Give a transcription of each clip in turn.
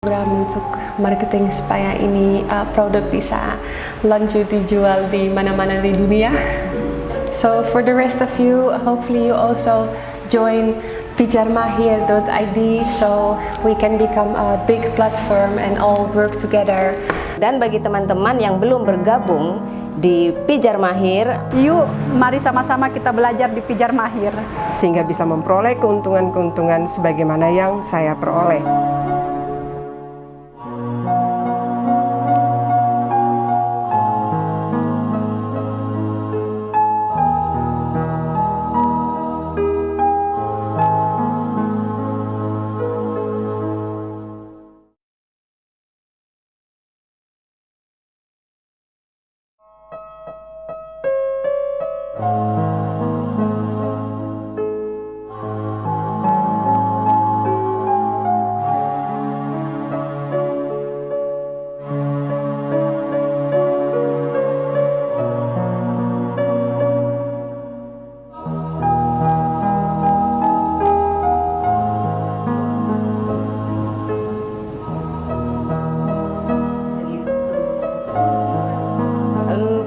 Program untuk marketing supaya ini produk bisa lanjut dijual di mana-mana di dunia. So for the rest of you, hopefully you also join pijarmahir.id so we can become a big platform and all work together. Dan bagi teman-teman yang belum bergabung di Pijar Mahir, yuk mari sama-sama kita belajar di Pijar Mahir sehingga bisa memperoleh keuntungan-keuntungan sebagaimana yang saya peroleh.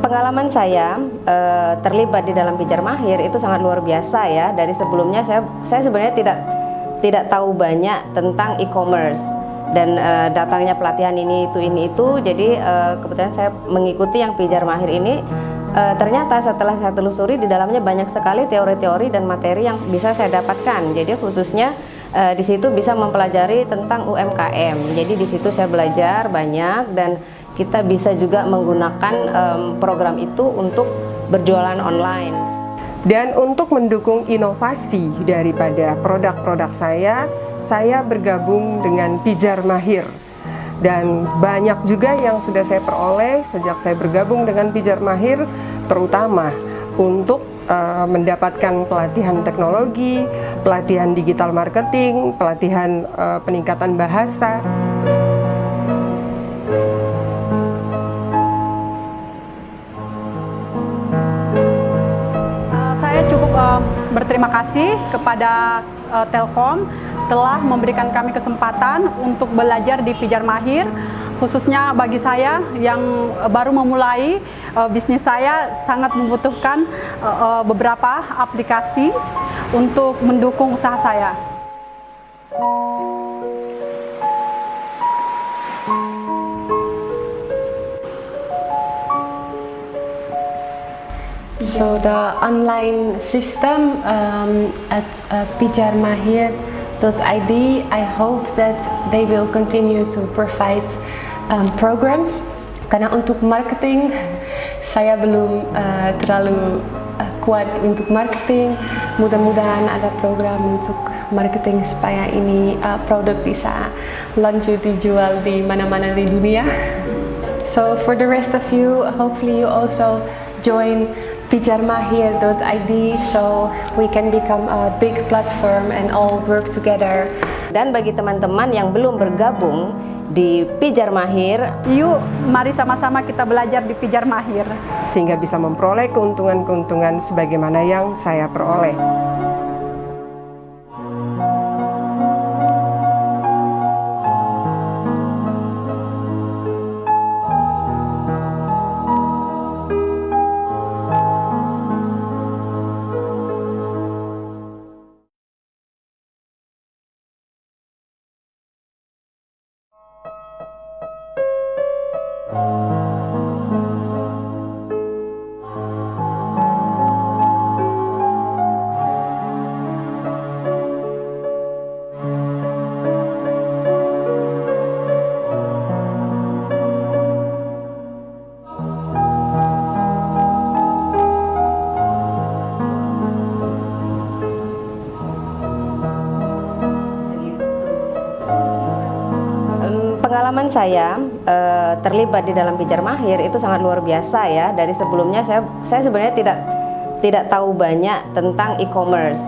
Pengalaman saya terlibat di dalam Pijar Mahir itu sangat luar biasa ya. Dari sebelumnya saya sebenarnya tidak tahu banyak tentang e-commerce dan datangnya pelatihan ini itu. Jadi kebetulan saya mengikuti yang Pijar Mahir ini. Ternyata setelah saya telusuri di dalamnya banyak sekali teori-teori dan materi yang bisa saya dapatkan. Jadi khususnya di situ bisa mempelajari tentang UMKM. Jadi di situ saya belajar banyak dan kita bisa juga menggunakan program itu untuk berjualan online. Dan untuk mendukung inovasi daripada produk-produk saya bergabung dengan Pijar Mahir. Dan banyak juga yang sudah saya peroleh sejak saya bergabung dengan Pijar Mahir, terutama untuk mendapatkan pelatihan teknologi, pelatihan digital marketing, pelatihan peningkatan bahasa. Saya cukup berterima kasih kepada Telkom telah memberikan kami kesempatan untuk belajar di Pijar Mahir, khususnya bagi saya yang baru memulai bisnis. Saya sangat membutuhkan beberapa aplikasi untuk mendukung usaha saya. So the online system at pijarmahir.id, I hope that they will continue to provide programs. Karena untuk marketing saya belum terlalu kuat untuk marketing. Mudah-mudahan ada program untuk marketing supaya ini produk bisa lanjut dijual di mana-mana di dunia. So for the rest of you, hopefully you also join pijarmahir.id so we can become a big platform and all work together. Dan bagi teman-teman yang belum bergabung di Pijar Mahir, yuk mari sama-sama kita belajar di Pijar Mahir sehingga bisa memperoleh keuntungan-keuntungan sebagaimana yang saya peroleh. pengalaman saya terlibat di dalam Pijar Mahir itu sangat luar biasa ya. Dari sebelumnya saya sebenarnya tidak tahu banyak tentang e-commerce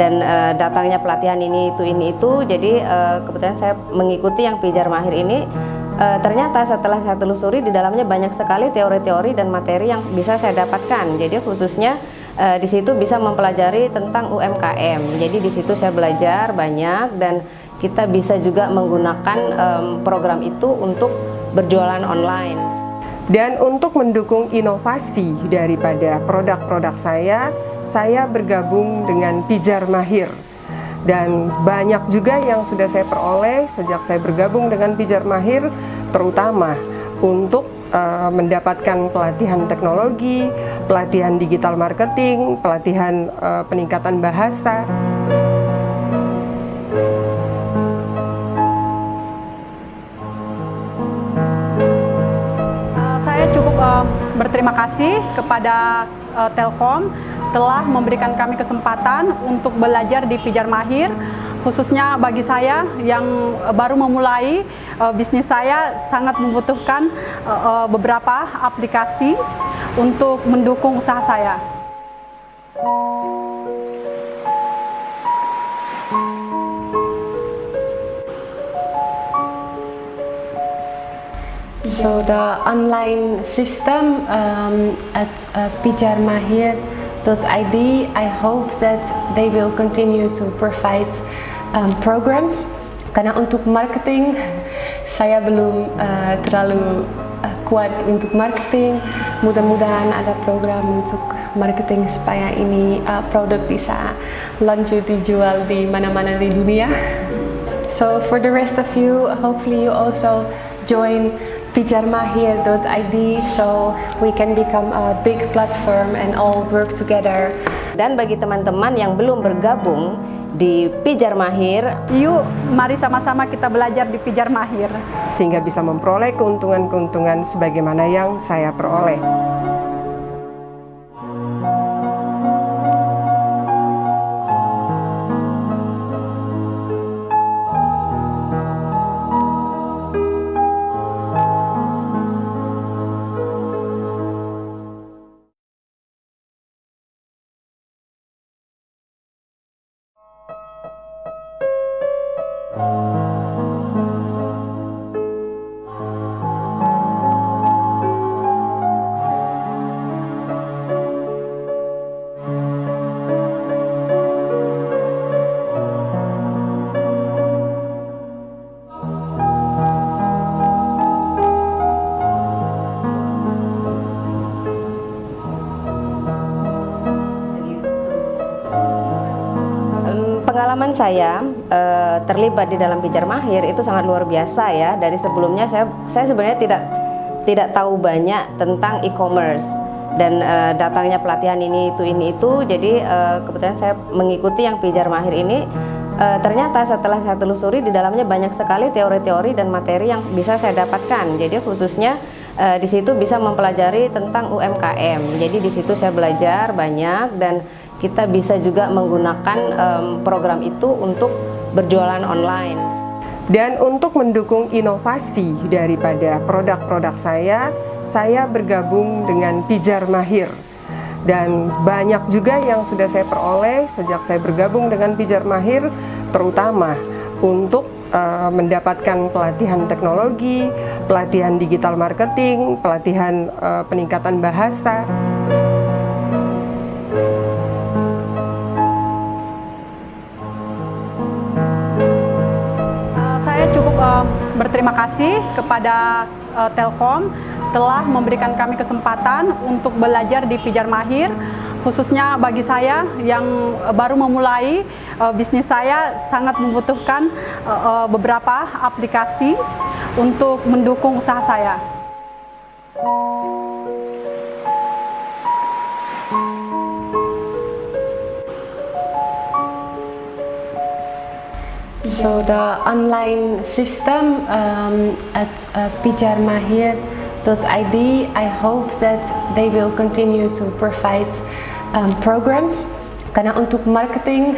dan datangnya pelatihan ini itu. Jadi kebetulan saya mengikuti yang Pijar Mahir ini. Ternyata setelah saya telusuri di dalamnya banyak sekali teori-teori dan materi yang bisa saya dapatkan. Jadi khususnya di situ bisa mempelajari tentang UMKM. Jadi di situ saya belajar banyak dan kita bisa juga menggunakan program itu untuk berjualan online. Dan untuk mendukung inovasi daripada produk-produk saya bergabung dengan Pijar Mahir. Dan banyak juga yang sudah saya peroleh sejak saya bergabung dengan Pijar Mahir, terutama untuk mendapatkan pelatihan teknologi, pelatihan digital marketing, pelatihan peningkatan bahasa. Saya cukup berterima kasih kepada Telkom telah memberikan kami kesempatan untuk belajar di Pijar Mahir, khususnya bagi saya yang baru memulai bisnis. Saya sangat membutuhkan beberapa aplikasi untuk mendukung usaha saya. So the online system at pijarmahir.id, I hope that they will continue to provide programs. Karena untuk marketing, saya belum terlalu kuat untuk marketing. Mudah-mudahan ada program untuk marketing supaya ini produk bisa lanjut dijual di mana-mana di dunia. So for the rest of you, hopefully you also join pijarmahir.id so we can become a big platform and all work together. Dan bagi teman-teman yang belum bergabung di Pijar Mahir, yuk mari sama-sama kita belajar di Pijar Mahir. Sehingga bisa memperoleh keuntungan-keuntungan sebagaimana yang saya peroleh. Pengalaman saya terlibat di dalam Pijar Mahir itu sangat luar biasa ya. Dari sebelumnya saya sebenarnya tidak tahu banyak tentang e-commerce dan datangnya pelatihan ini itu. Jadi kebetulan saya mengikuti yang Pijar Mahir ini. Ternyata setelah saya telusuri di dalamnya banyak sekali teori-teori dan materi yang bisa saya dapatkan. Jadi khususnya di situ bisa mempelajari tentang UMKM. Jadi di situ saya belajar banyak dan kita bisa juga menggunakan program itu untuk berjualan online. Dan untuk mendukung inovasi daripada produk-produk saya bergabung dengan Pijar Mahir. Dan banyak juga yang sudah saya peroleh sejak saya bergabung dengan Pijar Mahir, terutama untuk mendapatkan pelatihan teknologi, pelatihan digital marketing, pelatihan peningkatan bahasa. Saya cukup berterima kasih kepada Telkom telah memberikan kami kesempatan untuk belajar di Pijar Mahir, khususnya bagi saya yang baru memulai bisnis. Saya sangat membutuhkan beberapa aplikasi untuk mendukung usaha saya. So the online system at pijarmahir.id, I hope that they will continue to provide programs. Karena untuk marketing,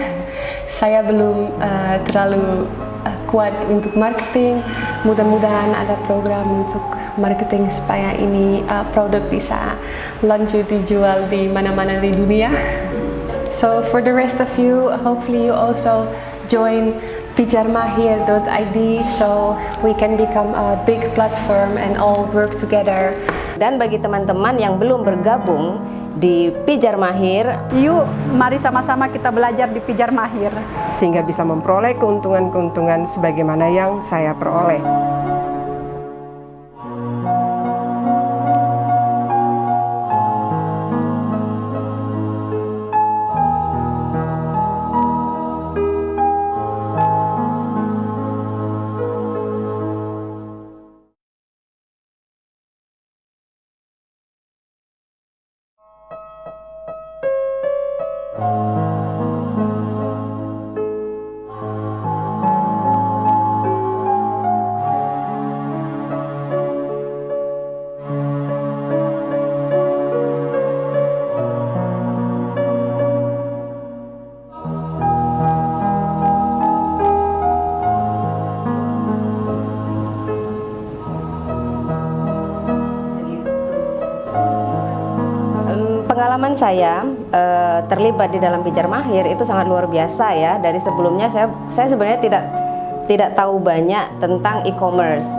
saya belum terlalu kuat untuk marketing. Mudah-mudahan ada program untuk marketing supaya ini produk bisa lanjut dijual di mana-mana di dunia. So for the rest of you, hopefully you also join pijarmahir.id so we can become a big platform and all work together. Dan bagi teman-teman yang belum bergabung di Pijar Mahir, yuk mari sama-sama kita belajar di Pijar Mahir. sehingga bisa memperoleh keuntungan-keuntungan sebagaimana yang saya peroleh. Pengalaman saya terlibat di dalam Pijar Mahir itu sangat luar biasa ya. Dari sebelumnya saya sebenarnya tidak tahu banyak tentang e-commerce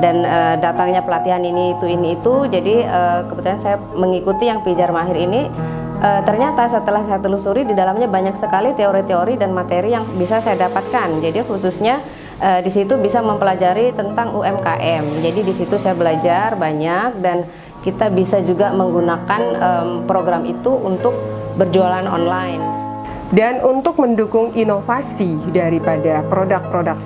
dan datangnya pelatihan ini itu. Jadi kebetulan saya mengikuti yang Pijar Mahir ini. Ternyata setelah saya telusuri di dalamnya banyak sekali teori-teori dan materi yang bisa saya dapatkan. Jadi khususnya di situ bisa mempelajari tentang UMKM. Jadi di situ saya belajar banyak dan kita bisa juga menggunakan program itu untuk berjualan online. Dan untuk mendukung inovasi daripada produk-produk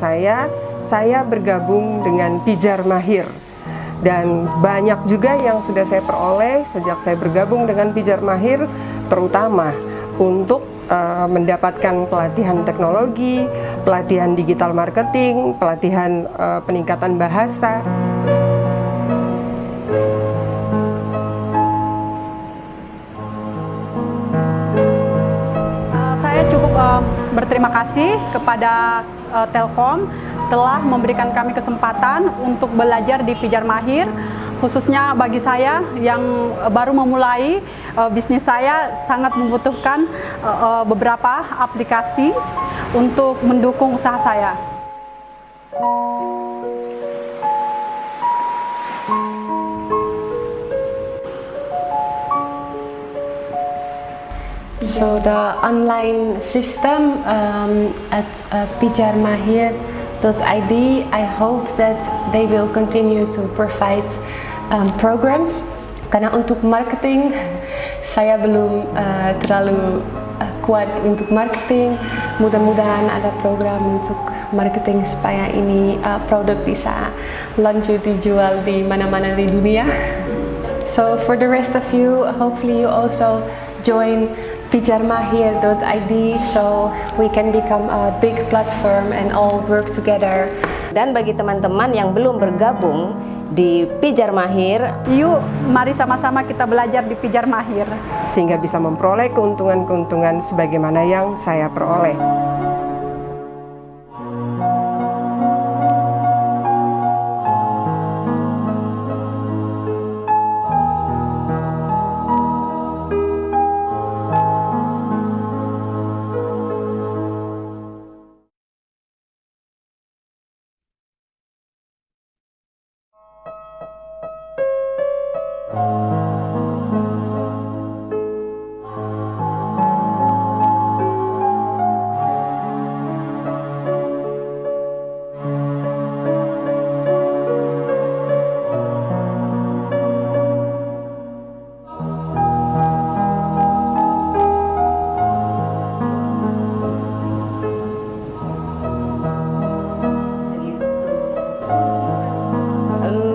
saya bergabung dengan Pijar Mahir. Dan banyak juga yang sudah saya peroleh sejak saya bergabung dengan Pijar Mahir, terutama untuk mendapatkan pelatihan teknologi, pelatihan digital marketing, pelatihan peningkatan bahasa. Saya cukup berterima kasih kepada Telkom telah memberikan kami kesempatan untuk belajar di Pijar Mahir, khususnya bagi saya yang baru memulai bisnis. Saya sangat membutuhkan beberapa aplikasi untuk mendukung usaha saya. So the online system at pijarmahir.id, I hope that they will continue to provide programs. Karena untuk marketing, saya belum terlalu kuat untuk marketing. Mudah-mudahan ada program untuk marketing supaya ini produk bisa lanjut dijual di mana-mana di dunia. So for the rest of you, hopefully you also join pijarmahir.id so we can become a big platform and all work together. Dan bagi teman-teman yang belum bergabung di Pijar Mahir, yuk mari sama-sama kita belajar di Pijar Mahir sehingga bisa memperoleh keuntungan-keuntungan sebagaimana yang saya peroleh.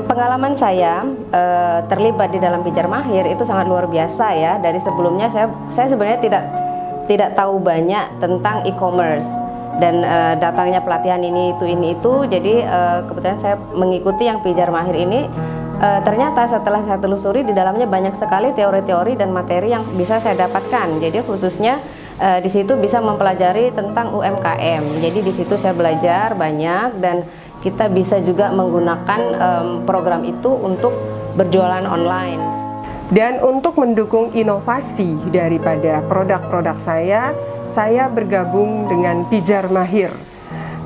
Pengalaman saya terlibat di dalam Pijar Mahir itu sangat luar biasa ya. Dari sebelumnya saya sebenarnya tidak tahu banyak tentang e-commerce dan datangnya pelatihan ini itu. Jadi kebetulan saya mengikuti yang Pijar Mahir ini. Ternyata setelah saya telusuri di dalamnya banyak sekali teori-teori dan materi yang bisa saya dapatkan. Jadi khususnya di situ bisa mempelajari tentang UMKM. Jadi di situ saya belajar banyak dan kita bisa juga menggunakan program itu untuk berjualan online. Dan untuk mendukung inovasi daripada produk-produk saya bergabung dengan Pijar Mahir.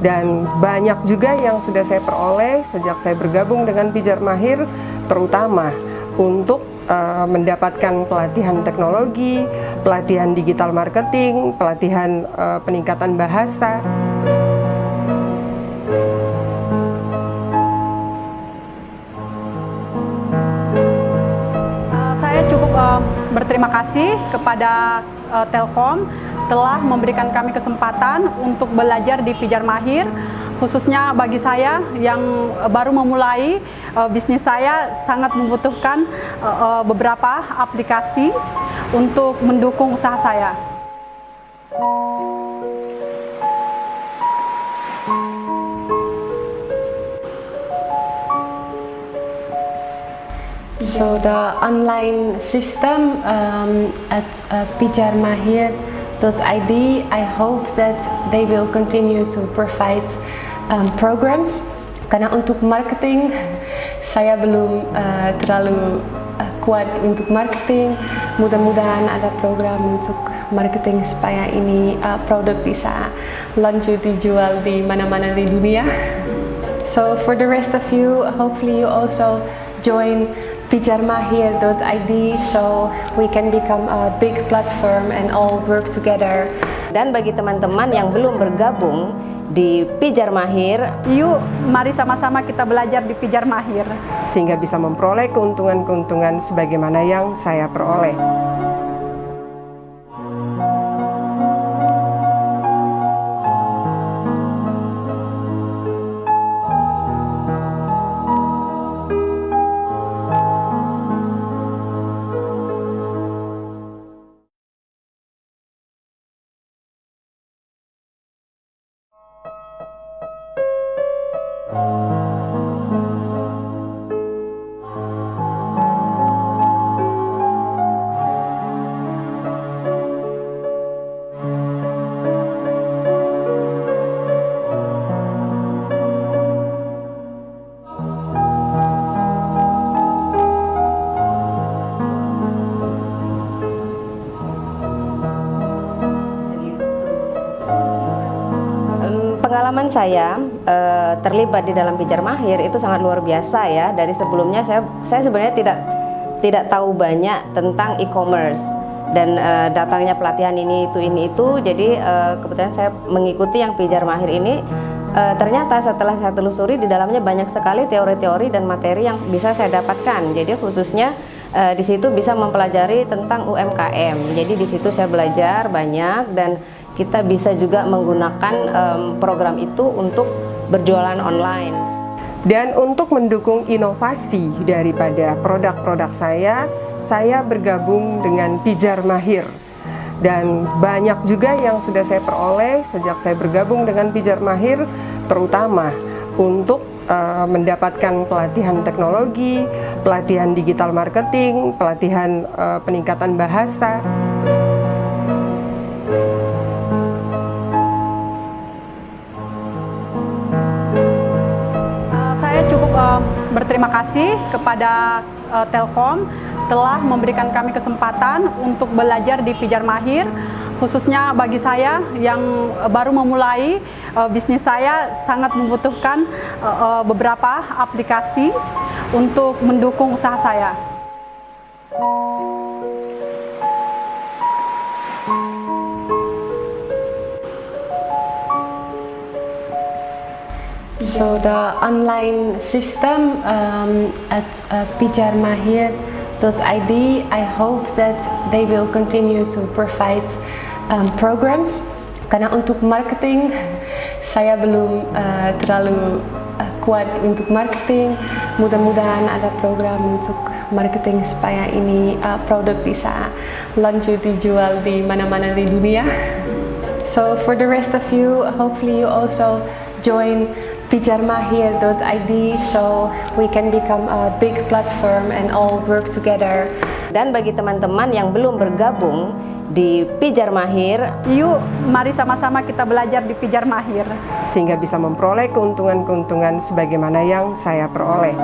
Dan banyak juga yang sudah saya peroleh sejak saya bergabung dengan Pijar Mahir, terutama untuk mendapatkan pelatihan teknologi, pelatihan digital marketing, pelatihan peningkatan bahasa. Saya cukup berterima kasih kepada Telkom telah memberikan kami kesempatan untuk belajar di Pijar Mahir, khususnya bagi saya yang baru memulai bisnis. Saya sangat membutuhkan beberapa aplikasi untuk mendukung usaha saya. So the online system at pijarmahir.id, I hope that they will continue to provide programs. Karena untuk marketing, saya belum terlalu kuat untuk marketing. Mudah-mudahan ada program untuk marketing supaya ini produk bisa lanjut dijual di mana-mana di dunia. So for the rest of you, hopefully you also join pijarmahir.id so we can become a big platform and all work together. Dan bagi teman-teman yang belum bergabung di Pijar Mahir, Yuk, mari sama-sama kita belajar di Pijar Mahir. Sehingga bisa memperoleh keuntungan-keuntungan sebagaimana yang saya peroleh. Pengalaman saya terlibat di dalam Pijar Mahir itu sangat luar biasa ya. Dari sebelumnya saya sebenarnya tidak tahu banyak tentang e-commerce dan datangnya pelatihan ini itu. Jadi kebetulan saya mengikuti yang Pijar Mahir ini. Ternyata setelah saya telusuri di dalamnya banyak sekali teori-teori dan materi yang bisa saya dapatkan. Jadi khususnya di situ bisa mempelajari tentang UMKM. Jadi di situ saya belajar banyak dan kita bisa juga menggunakan program itu untuk berjualan online. Dan untuk mendukung inovasi daripada produk-produk saya bergabung dengan Pijar Mahir. Dan banyak juga yang sudah saya peroleh sejak saya bergabung dengan Pijar Mahir, terutama untuk mendapatkan pelatihan teknologi, pelatihan digital marketing, pelatihan peningkatan bahasa. Saya cukup berterima kasih kepada Telkom telah memberikan kami kesempatan untuk belajar di Pijar Mahir, khususnya bagi saya yang baru memulai bisnis. Saya sangat membutuhkan beberapa aplikasi untuk mendukung usaha saya. So the online system at pijarmahir.id, I hope that they will continue to provide programs. Karena untuk marketing, saya belum terlalu kuat untuk marketing. Mudah-mudahan ada program untuk marketing supaya ini produk bisa lanjut dijual di mana-mana di dunia. So for the rest of you, hopefully you also join pijarmahir.id so we can become a big platform and all work together. Dan bagi teman-teman yang belum bergabung di Pijar Mahir, Yuk, mari sama-sama kita belajar di Pijar Mahir. Sehingga bisa memperoleh keuntungan-keuntungan sebagaimana yang saya peroleh.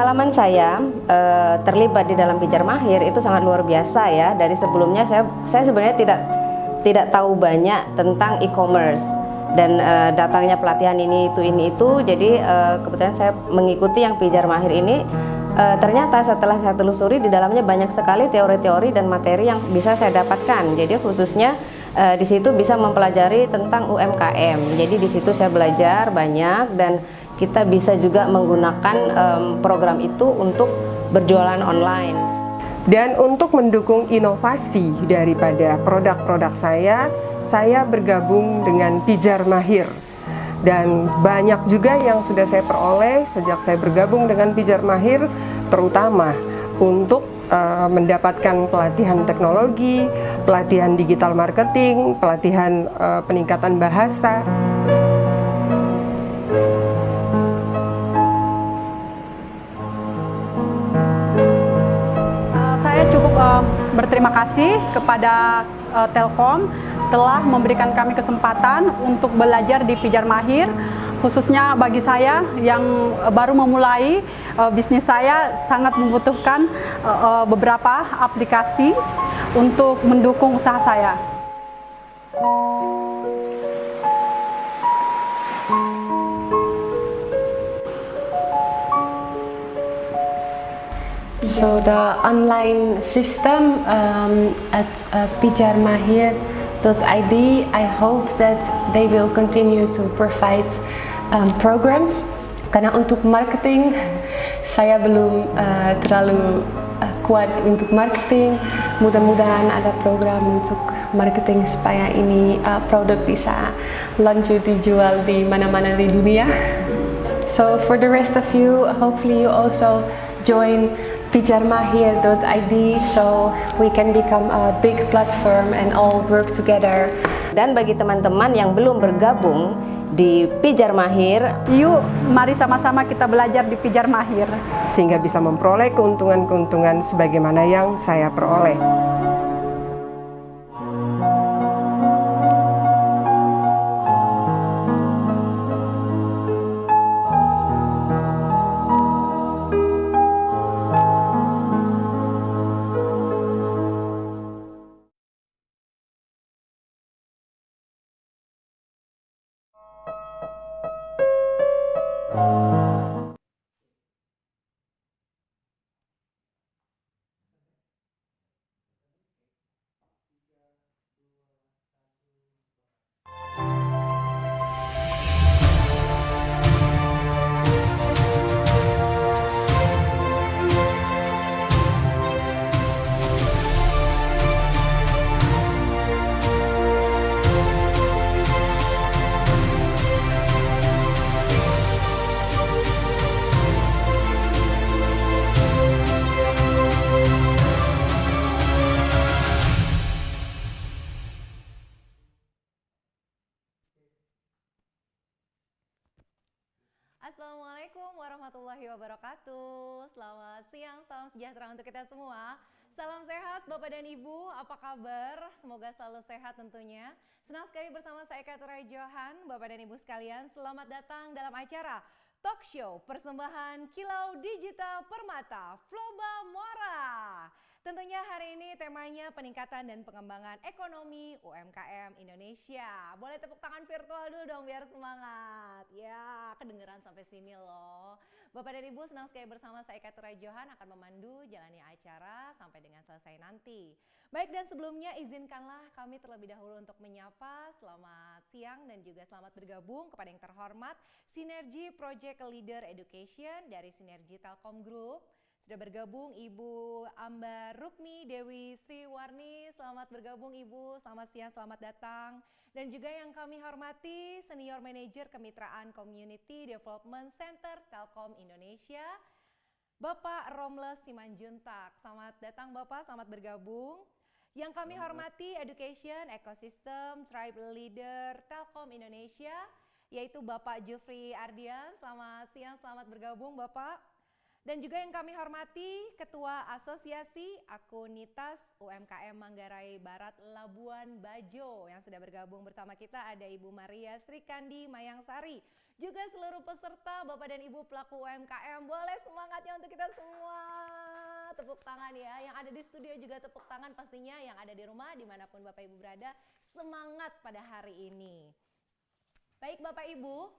Pengalaman saya terlibat di dalam Pijar Mahir itu sangat luar biasa ya. Dari sebelumnya saya sebenarnya tidak tahu banyak tentang e-commerce dan datangnya pelatihan ini itu. Jadi kebetulan saya mengikuti yang Pijar Mahir ini. Ternyata setelah saya telusuri di dalamnya banyak sekali teori-teori dan materi yang bisa saya dapatkan. Jadi khususnya di situ bisa mempelajari tentang UMKM. Jadi di situ saya belajar banyak dan kita bisa juga menggunakan program itu untuk berjualan online. Dan untuk mendukung inovasi daripada produk-produk saya bergabung dengan Pijar Mahir. Dan banyak juga yang sudah saya peroleh sejak saya bergabung dengan Pijar Mahir, terutama untuk mendapatkan pelatihan teknologi, pelatihan digital marketing, pelatihan peningkatan bahasa. Saya cukup berterima kasih kepada Telkom telah memberikan kami kesempatan untuk belajar di Pijar Mahir, khususnya bagi saya yang baru memulai bisnis. Saya sangat membutuhkan beberapa aplikasi untuk mendukung usaha saya. So the online system at pijarmahir.id, I hope that they will continue to provide programs. Karena untuk marketing, saya belum terlalu kuat untuk marketing. Mudah-mudahan ada program untuk marketing supaya ini produk bisa lanjut dijual di mana-mana di dunia. So for the rest of you, hopefully you also join pijarmahir.id so we can become a big platform and all work together. Dan bagi teman-teman yang belum bergabung di Pijar Mahir, Yuk, mari sama-sama kita belajar di Pijar Mahir. Sehingga bisa memperoleh keuntungan-keuntungan sebagaimana yang saya peroleh. Assalamualaikum warahmatullahi wabarakatuh. Selamat siang, salam sejahtera untuk kita semua. Salam sehat Bapak dan Ibu, apa kabar? Semoga selalu sehat tentunya. Senang sekali bersama saya Katurai Johan. Bapak dan Ibu sekalian, selamat datang dalam acara Talk Show Persembahan Kilau Digital Permata Floba Mora. Tentunya hari ini temanya peningkatan dan pengembangan ekonomi UMKM Indonesia. Boleh tepuk tangan virtual dulu dong biar semangat. Ya, kedengeran sampai sini loh. Bapak dan Ibu, senang sekali bersama saya Katurai Johan akan memandu jalannya acara sampai dengan selesai nanti. Baik, dan sebelumnya izinkanlah kami terlebih dahulu untuk menyapa selamat siang dan juga selamat bergabung kepada yang terhormat Sinergi Project Leader Education dari Sinergi Telkom Group. Sudah bergabung Ibu Ambar Rukmi Dewi Sriwarni, selamat bergabung Ibu, selamat siang, selamat datang. Dan juga yang kami hormati Senior Manager Kemitraan Community Development Center Telkom Indonesia, Bapak Romles Simanjuntak. Selamat datang Bapak, selamat bergabung. Yang kami hormati Education Ecosystem Tribe Leader Telkom Indonesia, yaitu Bapak Jufri Ardian. Selamat siang, selamat bergabung Bapak. Dan juga yang kami hormati Ketua Asosiasi Akunitas UMKM Manggarai Barat Labuan Bajo yang sudah bergabung bersama kita, ada Ibu Maria Srikandi Mayangsari. Juga seluruh peserta Bapak dan Ibu pelaku UMKM, boleh semangatnya untuk kita semua. Tepuk tangan ya, yang ada di studio juga tepuk tangan pastinya, yang ada di rumah dimanapun Bapak Ibu berada, semangat pada hari ini. Baik Bapak Ibu,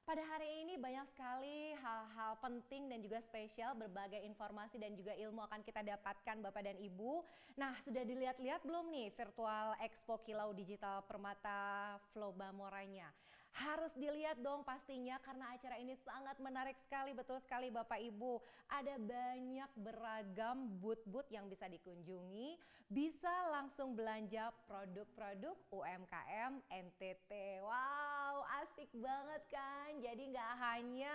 pada hari ini banyak sekali hal-hal penting dan juga spesial, berbagai informasi dan juga ilmu akan kita dapatkan Bapak dan Ibu. Nah, sudah dilihat-lihat belum nih virtual Expo Kilau Digital Permata Flobamoranya? Harus dilihat dong pastinya karena acara ini sangat menarik sekali, betul sekali Bapak Ibu. Ada banyak beragam booth-booth yang bisa dikunjungi, bisa langsung belanja produk-produk UMKM NTT. Wow, asik banget kan? Jadi nggak hanya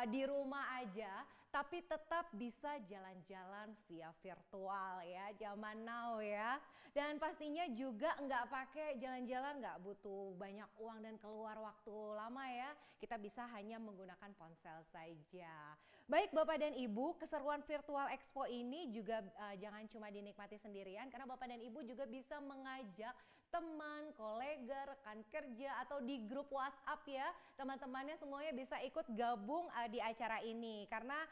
di rumah aja, tapi tetap bisa jalan-jalan via virtual ya, zaman now ya. Dan pastinya juga nggak pakai jalan-jalan, nggak butuh banyak uang dan keluar waktu lama ya. Kita bisa hanya menggunakan ponsel saja. Baik Bapak dan Ibu, keseruan virtual expo ini juga jangan cuma dinikmati sendirian, karena Bapak dan Ibu juga bisa mengajak teman, kolega, rekan kerja atau di grup WhatsApp ya. Teman-temannya semuanya bisa ikut gabung di acara ini karena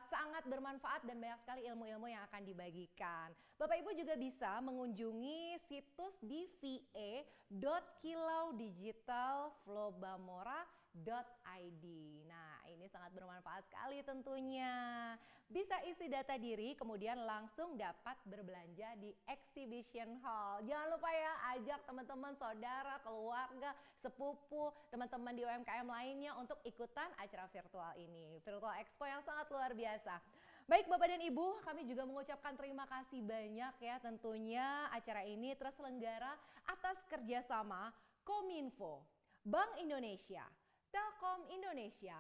sangat bermanfaat dan banyak sekali ilmu-ilmu yang akan dibagikan. Bapak Ibu juga bisa mengunjungi situs di va.kilaudigitalflobamora.id. Nah, ini sangat bermanfaat sekali tentunya. Bisa isi data diri, kemudian langsung dapat berbelanja di exhibition hall. Jangan lupa ya, ajak teman-teman, saudara, keluarga, sepupu, teman-teman di UMKM lainnya untuk ikutan acara virtual ini. Virtual Expo yang sangat luar biasa. Baik Bapak dan Ibu, kami juga mengucapkan terima kasih banyak ya, tentunya acara ini terselenggara atas kerjasama Kominfo, Bank Indonesia, Telkom Indonesia,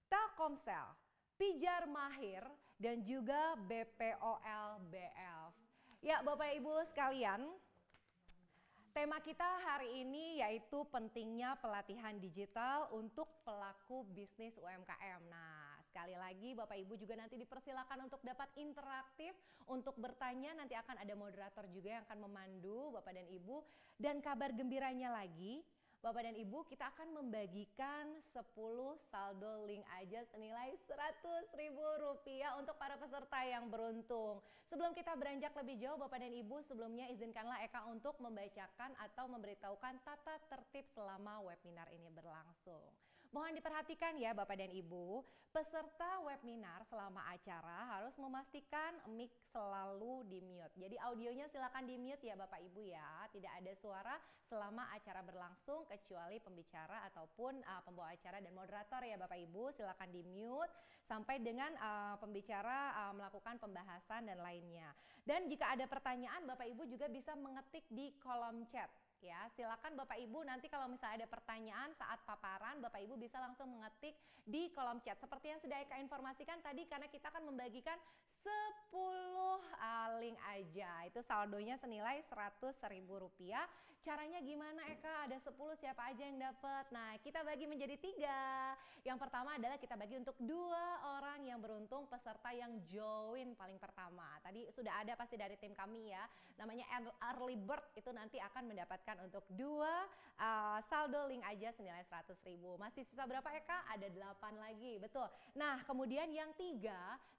Telkomsel, Pijar Mahir, dan juga BPOL BF. Ya Bapak Ibu sekalian, tema kita hari ini yaitu pentingnya pelatihan digital untuk pelaku bisnis UMKM. Nah, sekali lagi Bapak Ibu juga nanti dipersilakan untuk dapat interaktif, untuk bertanya, nanti akan ada moderator juga yang akan memandu Bapak dan Ibu. Dan kabar gembiranya lagi, Bapak dan Ibu, kita akan membagikan 10 saldo link aja senilai Rp100.000 untuk para peserta yang beruntung. Sebelum kita beranjak lebih jauh Bapak dan Ibu, sebelumnya izinkanlah Eka untuk membacakan atau memberitahukan tata tertib selama webinar ini berlangsung. Mohon diperhatikan ya Bapak dan Ibu, peserta webinar selama acara harus memastikan mic selalu di mute. Jadi audionya silakan di mute ya Bapak Ibu ya, tidak ada suara selama acara berlangsung kecuali pembicara ataupun pembawa acara dan moderator ya Bapak Ibu, silakan di mute sampai dengan pembicara melakukan pembahasan dan lainnya. Dan jika ada pertanyaan Bapak Ibu juga bisa mengetik di kolom chat. Ya, silakan Bapak Ibu nanti kalau misalnya ada pertanyaan saat paparan, Bapak Ibu bisa langsung mengetik di kolom chat. Seperti yang sudah Eka informasikan tadi, karena kita akan membagikan 10 link aja. Itu saldonya senilai Rp100.000. Caranya gimana Eka? Ada 10, siapa aja yang dapat? Nah, kita bagi menjadi 3. Yang pertama adalah kita bagi untuk 2 orang yang beruntung peserta yang join paling pertama. Tadi sudah ada pasti dari tim kami ya. Namanya Early Bird, itu nanti akan mendapatkan untuk 2 saldo link aja senilai Rp100.000. Masih sisa berapa Eka? Ada 8 lagi, betul. Nah, kemudian yang 3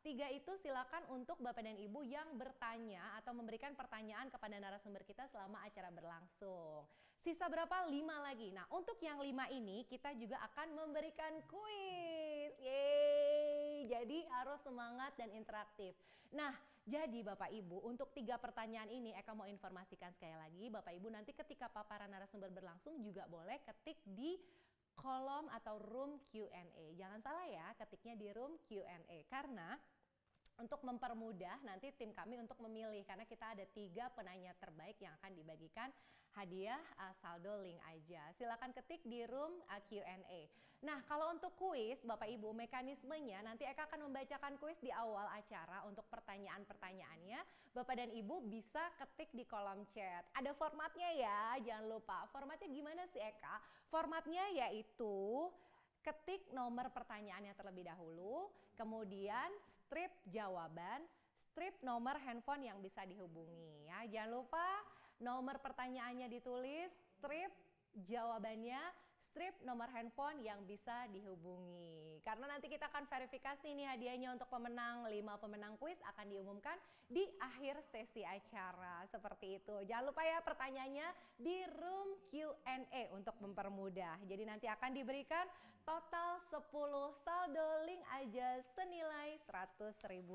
itu silakan untuk Bapak dan Ibu yang bertanya atau memberikan pertanyaan kepada narasumber kita selama acara berlangsung. Sisa berapa? 5 lagi. Nah, untuk yang 5 ini kita juga akan memberikan kuis. Yeay! Jadi harus semangat dan interaktif. Nah, jadi Bapak Ibu, untuk 3 pertanyaan ini Eka mau informasikan sekali lagi, Bapak Ibu nanti ketika paparan narasumber berlangsung juga boleh ketik di kolom atau room Q&A. Jangan salah ya, ketiknya di room Q&A karena untuk mempermudah nanti tim kami untuk memilih, karena kita ada 3 penanya terbaik yang akan dibagikan hadiah saldo link aja. Silakan ketik di room Q&A. Nah, kalau untuk kuis Bapak Ibu, mekanismenya nanti Eka akan membacakan kuis di awal acara. Untuk pertanyaan-pertanyaannya Bapak dan Ibu bisa ketik di kolom chat. Ada formatnya ya, jangan lupa. Formatnya gimana sih Eka? Formatnya yaitu ketik nomor pertanyaannya terlebih dahulu, kemudian strip jawaban, strip nomor handphone yang bisa dihubungi ya. Jangan lupa nomor pertanyaannya ditulis, strip jawabannya, strip nomor handphone yang bisa dihubungi. Karena nanti kita akan verifikasi nih hadiahnya untuk pemenang, 5 pemenang kuis akan diumumkan di akhir sesi acara. Seperti itu. Jangan lupa ya pertanyaannya di room Q&A untuk mempermudah. Jadi nanti akan diberikan total 10 saldo link aja senilai Rp100.000.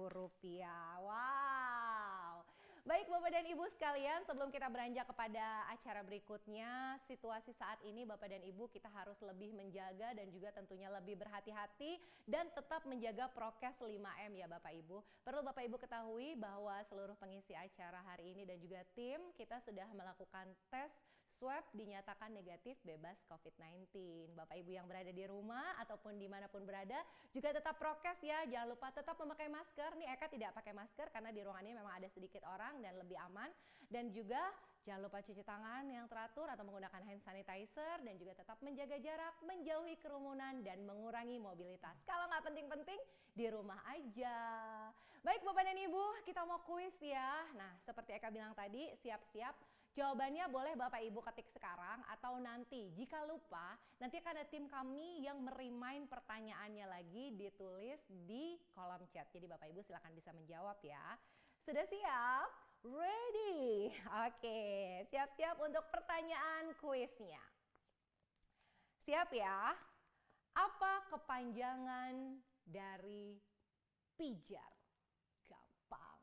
Wow. Baik Bapak dan Ibu sekalian, sebelum kita beranjak kepada acara berikutnya, situasi saat ini Bapak dan Ibu kita harus lebih menjaga dan juga tentunya lebih berhati-hati dan tetap menjaga prokes 5M ya Bapak Ibu. Perlu Bapak Ibu ketahui bahwa seluruh pengisi acara hari ini dan juga tim kita sudah melakukan tes swab dinyatakan negatif bebas COVID-19. Bapak Ibu yang berada di rumah ataupun dimanapun berada juga tetap prokes ya, jangan lupa tetap memakai masker. Nih Eka tidak pakai masker karena di ruangan ini memang ada sedikit orang dan lebih aman. Dan juga jangan lupa cuci tangan yang teratur atau menggunakan hand sanitizer dan juga tetap menjaga jarak, menjauhi kerumunan dan mengurangi mobilitas. Kalau nggak penting-penting di rumah aja. Baik Bapak dan Ibu, kita mau kuis ya. Nah seperti Eka bilang tadi, siap-siap. Jawabannya boleh Bapak Ibu ketik sekarang atau nanti. Jika lupa, nanti akan ada tim kami yang merimain pertanyaannya lagi ditulis di kolom chat. Jadi Bapak Ibu silakan bisa menjawab ya. Sudah siap? Ready? Oke, siap-siap untuk pertanyaan kuisnya. Siap ya? Apa kepanjangan dari pijar? Gampang.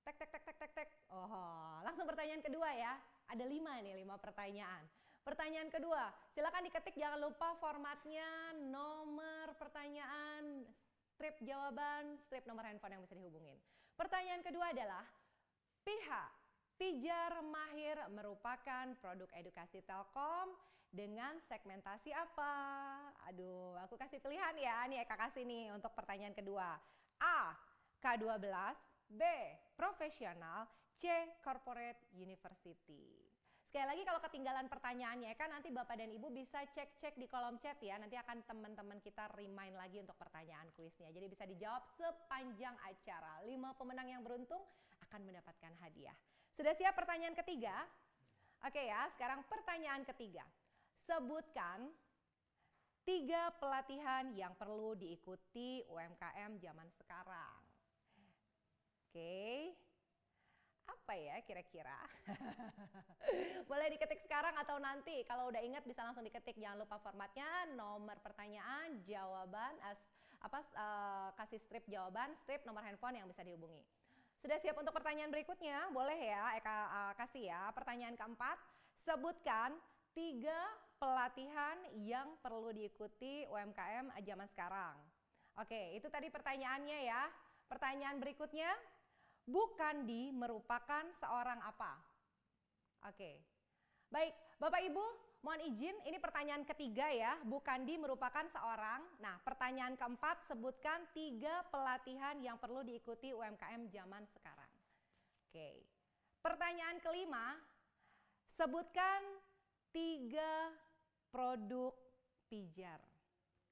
Tek, tek, tek, tek, tek, tek. Oh, langsung pertanyaan kedua ya. Ada 5 nih, 5 pertanyaan. Pertanyaan kedua, silakan diketik, jangan lupa formatnya, nomor pertanyaan, strip jawaban, strip nomor handphone yang bisa dihubungin. Pertanyaan kedua adalah, Pijar Mahir merupakan produk edukasi Telkom dengan segmentasi apa? Aduh, aku kasih pilihan ya, nih Eka kasih nih untuk pertanyaan kedua. A, K12, B, profesional, C, corporate university. Sekali lagi kalau ketinggalan pertanyaannya kan nanti Bapak dan Ibu bisa cek-cek di kolom chat ya. Nanti akan teman-teman kita remind lagi untuk pertanyaan kuisnya. Jadi bisa dijawab sepanjang acara. 5 pemenang yang beruntung akan mendapatkan hadiah. Sudah siap pertanyaan ketiga? Oke ya, sekarang pertanyaan ketiga. Sebutkan 3 pelatihan yang perlu diikuti UMKM zaman sekarang. Oke, apa ya kira-kira? Boleh diketik sekarang atau nanti. Kalau udah ingat bisa langsung diketik. Jangan lupa formatnya, nomor pertanyaan, jawaban, kasih strip jawaban, strip nomor handphone yang bisa dihubungi. Sudah siap untuk pertanyaan berikutnya? Boleh ya, Eka kasih ya. Pertanyaan keempat, sebutkan 3 pelatihan yang perlu diikuti UMKM zaman sekarang. Oke, itu tadi pertanyaannya ya. Pertanyaan berikutnya, Bu Kandi merupakan seorang apa? Oke, baik Bapak Ibu mohon izin ini pertanyaan ketiga ya. Bu Kandi merupakan seorang. Nah pertanyaan keempat, sebutkan 3 pelatihan yang perlu diikuti UMKM zaman sekarang. Oke, pertanyaan kelima, sebutkan 3 produk pijar.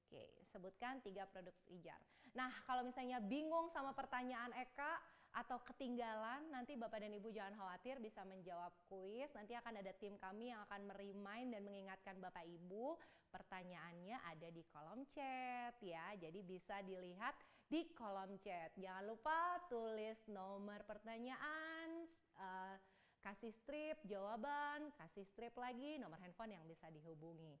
Oke, sebutkan 3 produk pijar. Nah kalau misalnya bingung sama pertanyaan Eka atau ketinggalan, nanti Bapak dan Ibu jangan khawatir, bisa menjawab kuis. Nanti akan ada tim kami yang akan merimain dan mengingatkan Bapak Ibu. Pertanyaannya ada di kolom chat ya, jadi bisa dilihat di kolom chat. Jangan lupa tulis nomor pertanyaan, kasih strip jawaban, kasih strip lagi nomor handphone yang bisa dihubungi.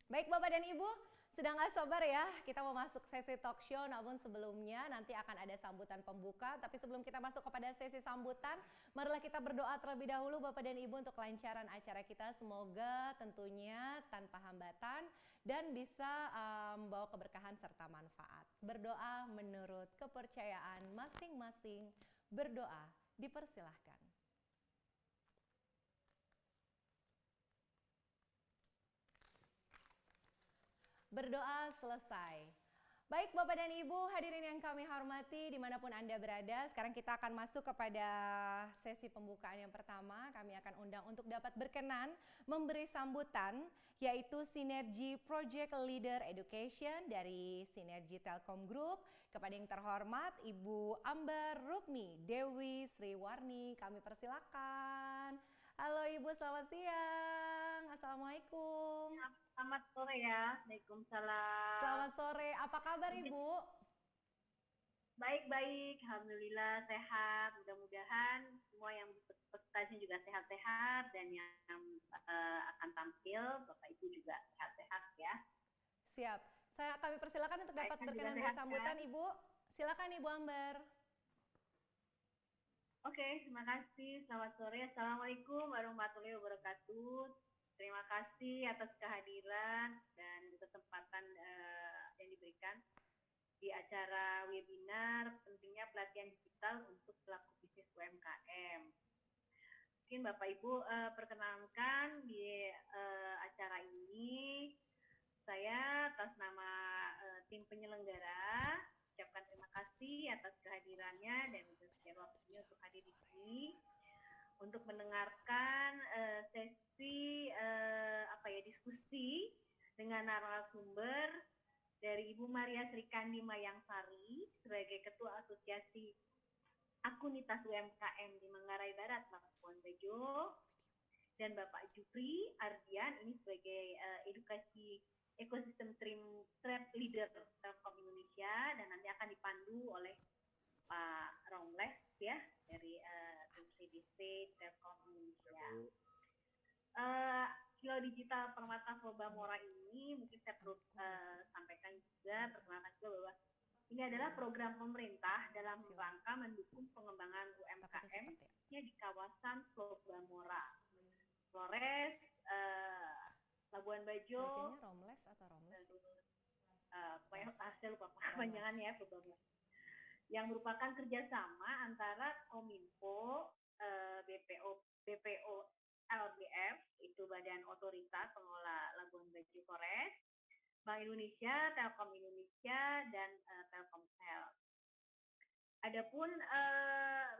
Baik Bapak dan Ibu, sudah nggak sabar ya kita mau masuk sesi talk show, namun sebelumnya nanti akan ada sambutan pembuka. Tapi sebelum kita masuk kepada sesi sambutan, marilah kita berdoa terlebih dahulu Bapak dan Ibu untuk kelancaran acara kita. Semoga tentunya tanpa hambatan dan bisa membawa keberkahan serta manfaat. Berdoa menurut kepercayaan masing-masing. Berdoa dipersilahkan. Berdoa selesai. Baik Bapak dan Ibu, hadirin yang kami hormati dimanapun Anda berada, sekarang kita akan masuk kepada sesi pembukaan yang pertama. Kami akan undang untuk dapat berkenan memberi sambutan, yaitu Sinergi Project Leader Education dari Sinergi Telkom Group. Kepada yang terhormat Ibu Ambar Rukmi Dewi Sriwarni, kami persilakan. Halo Ibu, selamat siang. Assalamualaikum. Selamat sore ya. Waalaikumsalam. Selamat sore, apa kabar Ibu? Baik-baik, alhamdulillah sehat. Mudah-mudahan semua yang berpartisipasi juga sehat-sehat dan yang akan tampil Bapak Ibu juga sehat-sehat ya. Siap. Kami persilakan untuk dapat Baik, berkenan juga sehat, bersambutan kan? Ibu. Silakan Ibu Amber. Oke, terima kasih. Selamat sore. Assalamualaikum warahmatullahi wabarakatuh. Terima kasih atas kehadiran dan kesempatan yang diberikan di acara webinar pentingnya pelatihan digital untuk pelaku bisnis UMKM. Mungkin Bapak Ibu perkenalkan di acara ini saya atas nama tim penyelenggara ucapkan terima kasih atas kehadirannya dan bersedia waktunya untuk hadir di sini untuk mendengarkan sesi diskusi dengan narasumber dari Ibu Maria Srikandi Mayangsari sebagai Ketua Asosiasi Akunitas UMKM di Manggarai Barat, Labuan Bajo, dan Bapak Jupri Ardian ini sebagai edukasi ekosistem trade leader Telkom Indonesia, dan nanti akan dipandu oleh Pak Romles ya dari tim CDC Telkom Indonesia. Kilo Digital Permata Floba Mora ini mungkin saya perlu sampaikan juga, perkenalkan juga bahwa ini adalah program pemerintah dalam rangka mendukung pengembangan UMKM-nya di kawasan Floba Mora, Flores, Labuan Bajo. Bacanya Romles atau Romles? Saya lupa panjangannya ya, Floba Mora. Yang merupakan kerjasama antara Kominfo, BPO LBF, itu Badan Otoritas Pengelola Labuan Bajo Flores, Bank Indonesia, Telkom Indonesia, dan Telkomsel. Adapun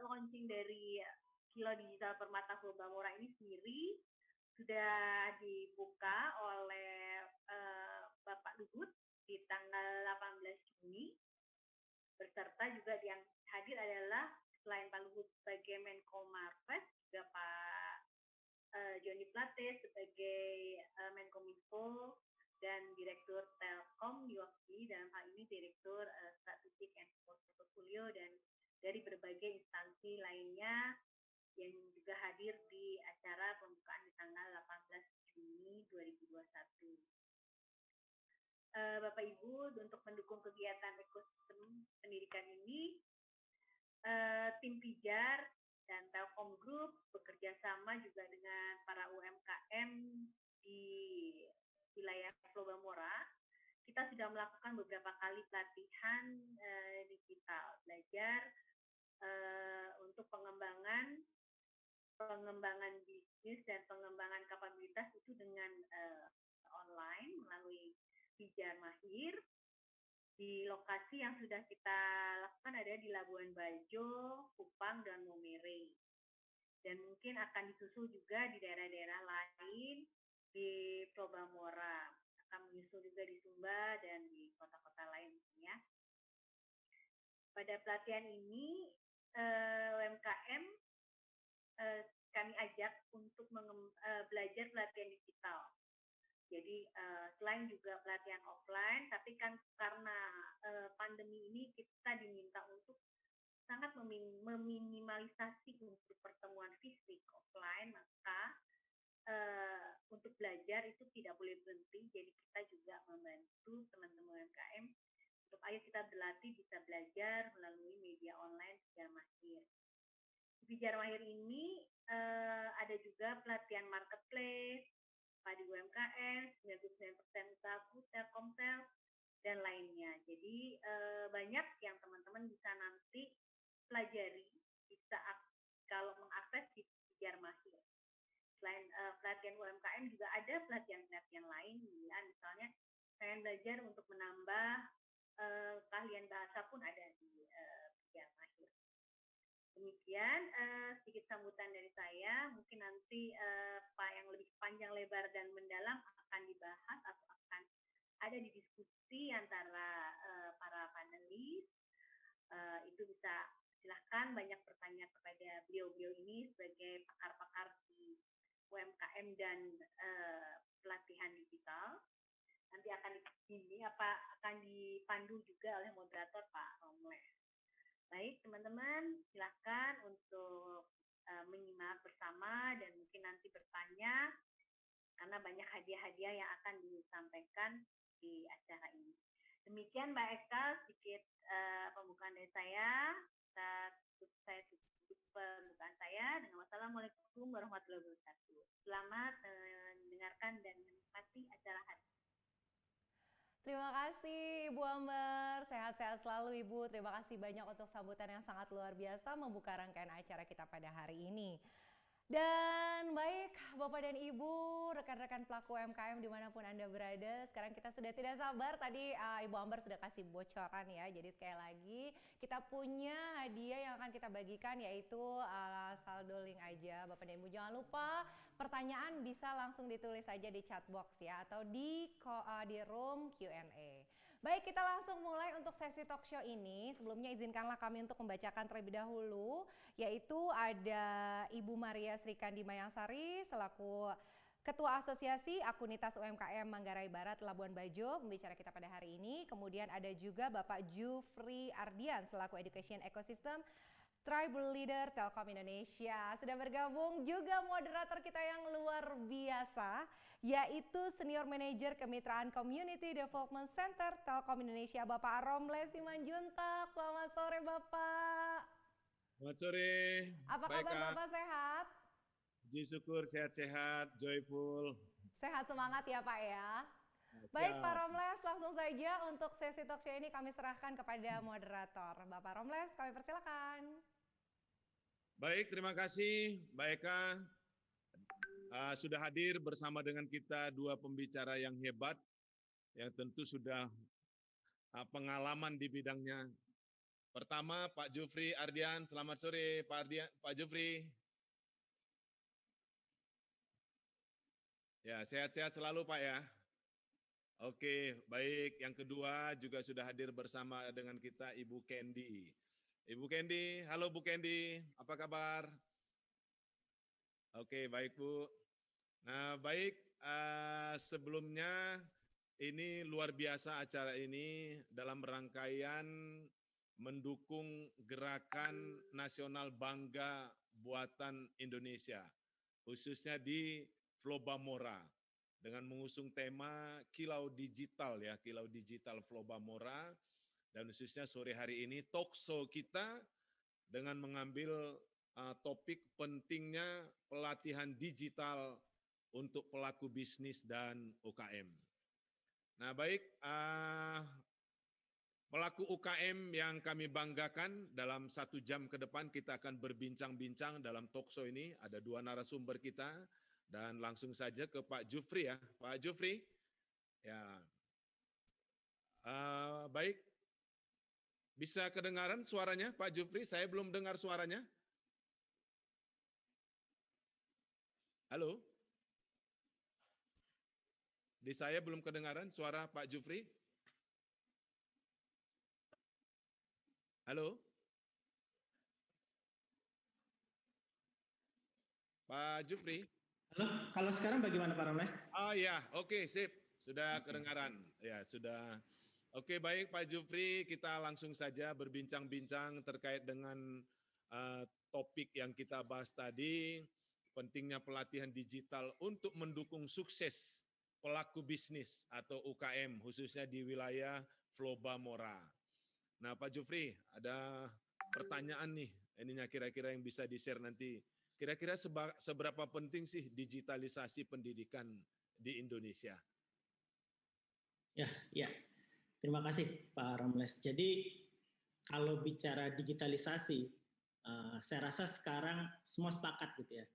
launching dari Kilo Digital Permata Floba Mora ini sendiri sudah dibuka oleh Bapak Luhut di tanggal 18 Juni. Beserta juga yang hadir adalah selain Pak Luhut sebagai Menko Marves, juga Pak Joni Plate sebagai Menkominfo dan Direktur Telkom diwakili dalam hal ini Direktur Strategic and Portfolio, dan dari berbagai instansi lainnya yang juga hadir di acara pembukaan di tanggal 18 Juni 2021. Bapak Ibu, untuk mendukung kegiatan ekosistem pendidikan ini, tim Pijar dan Telkom Group bekerja sama juga dengan para UMKM di wilayah Floba Mora. Kita sudah melakukan beberapa kali pelatihan digital, belajar untuk pengembangan bisnis dan pengembangan kapabilitas itu dengan online melalui Pijar Mahir. Di lokasi yang sudah kita lakukan ada di Labuan Bajo, Kupang, dan Momere. Dan mungkin akan disusul juga di daerah-daerah lain di Floba Mora. Akan menyusul juga di Sumba dan di kota-kota lain ya. Pada pelatihan ini UMKM kami ajak untuk belajar pelatihan digital. Jadi selain juga pelatihan offline, tapi kan karena pandemi ini kita diminta untuk sangat meminimalisasi untuk pertemuan fisik offline, maka untuk belajar itu tidak boleh berhenti. Jadi kita juga membantu teman-teman UMKM untuk ayo kita berlatih bisa belajar melalui media online Pijar Mahir. Di Pijar Mahir ini ada juga pelatihan marketplace, padi UMKM, 99% usahaku, Telkomsel, dan lainnya. Jadi banyak yang teman-teman bisa nanti pelajari, bisa kalau mengakses di Pijar Mahir. Selain pelatihan UMKM juga ada pelatihan-pelatihan lain, ya, misalnya pengen belajar untuk menambah keahlian bahasa pun ada di Pijar Mahir. Demikian sedikit sambutan dari saya. Mungkin nanti Pak yang lebih panjang lebar dan mendalam akan dibahas atau akan ada di diskusi antara para panelis. Itu bisa silahkan banyak bertanya kepada beliau-beliau ini sebagai pakar-pakar di UMKM dan pelatihan digital. Nanti akan dipandu juga oleh moderator Pak Romles. Baik teman-teman, silahkan untuk menyimak bersama dan mungkin nanti bertanya karena banyak hadiah-hadiah yang akan disampaikan di acara ini. Demikian Mbak Eka, sedikit pembukaan dari saya. Saya tutup pembukaan saya dengan wassalamualaikum warahmatullahi wabarakatuh. Selamat mendengarkan dan menikmati acara hari ini. Terima kasih Ibu Amber, sehat-sehat selalu Ibu. Terima kasih banyak untuk sambutan yang sangat luar biasa membuka rangkaian acara kita pada hari ini. Dan baik Bapak dan Ibu, rekan-rekan pelaku UMKM dimanapun Anda berada, sekarang kita sudah tidak sabar, tadi Ibu Amber sudah kasih bocoran ya, jadi sekali lagi kita punya hadiah yang akan kita bagikan yaitu saldo link aja. Bapak dan Ibu jangan lupa pertanyaan bisa langsung ditulis saja di chat box ya, atau di room Q&A. Baik, kita langsung mulai untuk sesi talk show ini. Sebelumnya izinkanlah kami untuk membacakan terlebih dahulu, yaitu ada Ibu Maria Srikandi Mayangsari selaku Ketua Asosiasi Akunitas UMKM Manggarai Barat Labuan Bajo, pembicara kita pada hari ini. Kemudian ada juga Bapak Jufri Ardian selaku Education Ecosystem Tribal Leader Telkom Indonesia. Sudah bergabung juga moderator kita yang luar biasa, yaitu Senior Manager Kemitraan Community Development Center Telkom Indonesia, Bapak Romles Simanjuntak. Selamat sore Bapak. Selamat sore. Apa kabar Bapak, sehat? Puji syukur, sehat-sehat, joyful. Sehat semangat ya Pak ya. Baik Pak Romles, langsung saja untuk sesi talk show ini kami serahkan kepada moderator. Bapak Romles, kami persilakan. Baik, terima kasih Mbak Eka. Sudah hadir bersama dengan kita dua pembicara yang hebat, yang tentu sudah pengalaman di bidangnya. Pertama, Pak Jufri Ardian. Selamat sore Pak Jufri. Ya, sehat-sehat selalu Pak ya. Oke, baik. Yang kedua juga sudah hadir bersama dengan kita Ibu Candy. Ibu Candy, halo Bu Candy, apa kabar? Oke, baik Bu. Nah, baik, sebelumnya ini luar biasa acara ini dalam rangkaian mendukung gerakan nasional bangga buatan Indonesia, khususnya di Flobamora, dengan mengusung tema Kilau Digital ya, Kilau Digital Flobamora, dan khususnya sore hari ini talk show kita dengan mengambil topik pentingnya pelatihan digital untuk pelaku bisnis dan UKM. Nah baik, pelaku UKM yang kami banggakan dalam 1 jam ke depan kita akan berbincang-bincang dalam talk show ini. Ada 2 narasumber kita dan langsung saja ke Pak Jufri ya. Pak Jufri, ya baik. Bisa kedengaran suaranya Pak Jufri? Saya belum dengar suaranya. Halo? Di saya belum kedengaran suara Pak Jufri. Halo? Pak Jufri? Halo, kalau sekarang bagaimana Pak Romles? Oh ya, oke, sip. Sudah kedengaran. Ya, sudah. Oke, baik Pak Jufri, kita langsung saja berbincang-bincang terkait dengan topik yang kita bahas tadi, pentingnya pelatihan digital untuk mendukung sukses pelaku bisnis atau UKM, khususnya di wilayah Flobamora. Nah Pak Jufri, ada pertanyaan nih, ininya kira-kira yang bisa di-share nanti. Kira-kira seberapa penting sih digitalisasi pendidikan di Indonesia? Ya. Terima kasih Pak Romles. Jadi kalau bicara digitalisasi, saya rasa sekarang semua sepakat gitu ya.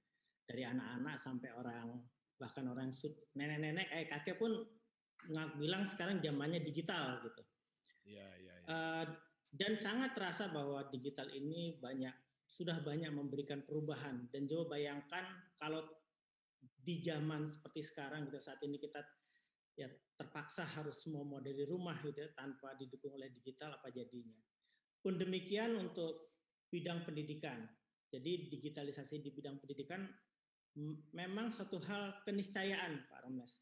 Dari anak-anak sampai orang, bahkan orang nenek-nenek, kakek pun bilang sekarang zamannya digital gitu. Ya, ya, ya. Dan sangat terasa bahwa digital ini sudah banyak memberikan perubahan. Dan coba bayangkan kalau di zaman seperti sekarang gitu, saat ini kita ya terpaksa harus semua model dari rumah gitu ya, tanpa didukung oleh digital, apa jadinya. Pun demikian untuk bidang pendidikan. Jadi digitalisasi di bidang pendidikan memang suatu hal keniscayaan, Pak Romles.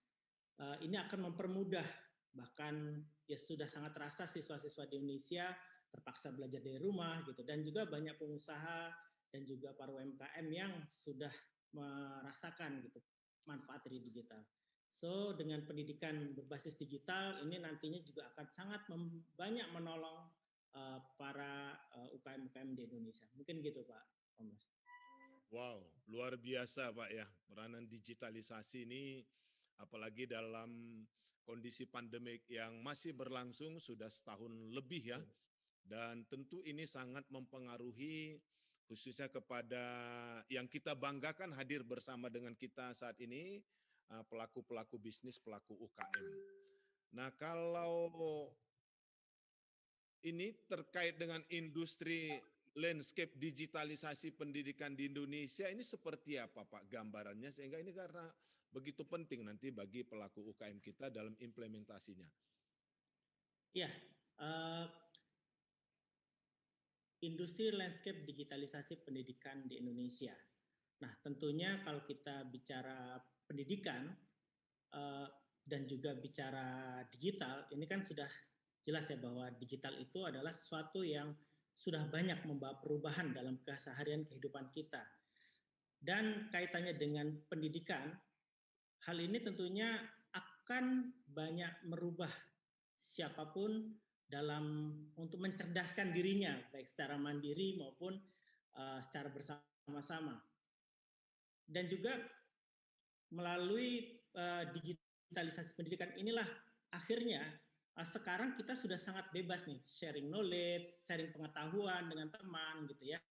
Ini akan mempermudah, bahkan ya sudah sangat terasa siswa-siswa di Indonesia terpaksa belajar dari rumah gitu, dan juga banyak pengusaha dan juga para UMKM yang sudah merasakan gitu manfaat dari digital. So dengan pendidikan berbasis digital ini nantinya juga akan sangat banyak menolong para UKM-UKM di Indonesia. Mungkin gitu Pak Thomas. Wow, luar biasa Pak ya, peranan digitalisasi ini apalagi dalam kondisi pandemik yang masih berlangsung sudah setahun lebih ya. Dan tentu ini sangat mempengaruhi khususnya kepada yang kita banggakan hadir bersama dengan kita saat ini, pelaku-pelaku bisnis, pelaku UKM. Nah, kalau ini terkait dengan industri landscape digitalisasi pendidikan di Indonesia ini seperti apa Pak gambarannya, sehingga ini karena begitu penting nanti bagi pelaku UKM kita dalam implementasinya. Iya, industri landscape digitalisasi pendidikan di Indonesia. Nah, tentunya kalau kita bicara pendidikan dan juga bicara digital, ini kan sudah jelas ya bahwa digital itu adalah sesuatu yang sudah banyak membawa perubahan dalam keseharian kehidupan kita. Dan kaitannya dengan pendidikan, hal ini tentunya akan banyak merubah siapapun dalam untuk mencerdaskan dirinya, baik secara mandiri maupun secara bersama-sama. Dan juga melalui digitalisasi pendidikan inilah akhirnya sekarang kita sudah sangat bebas nih sharing knowledge, sharing pengetahuan dengan teman gitu ya,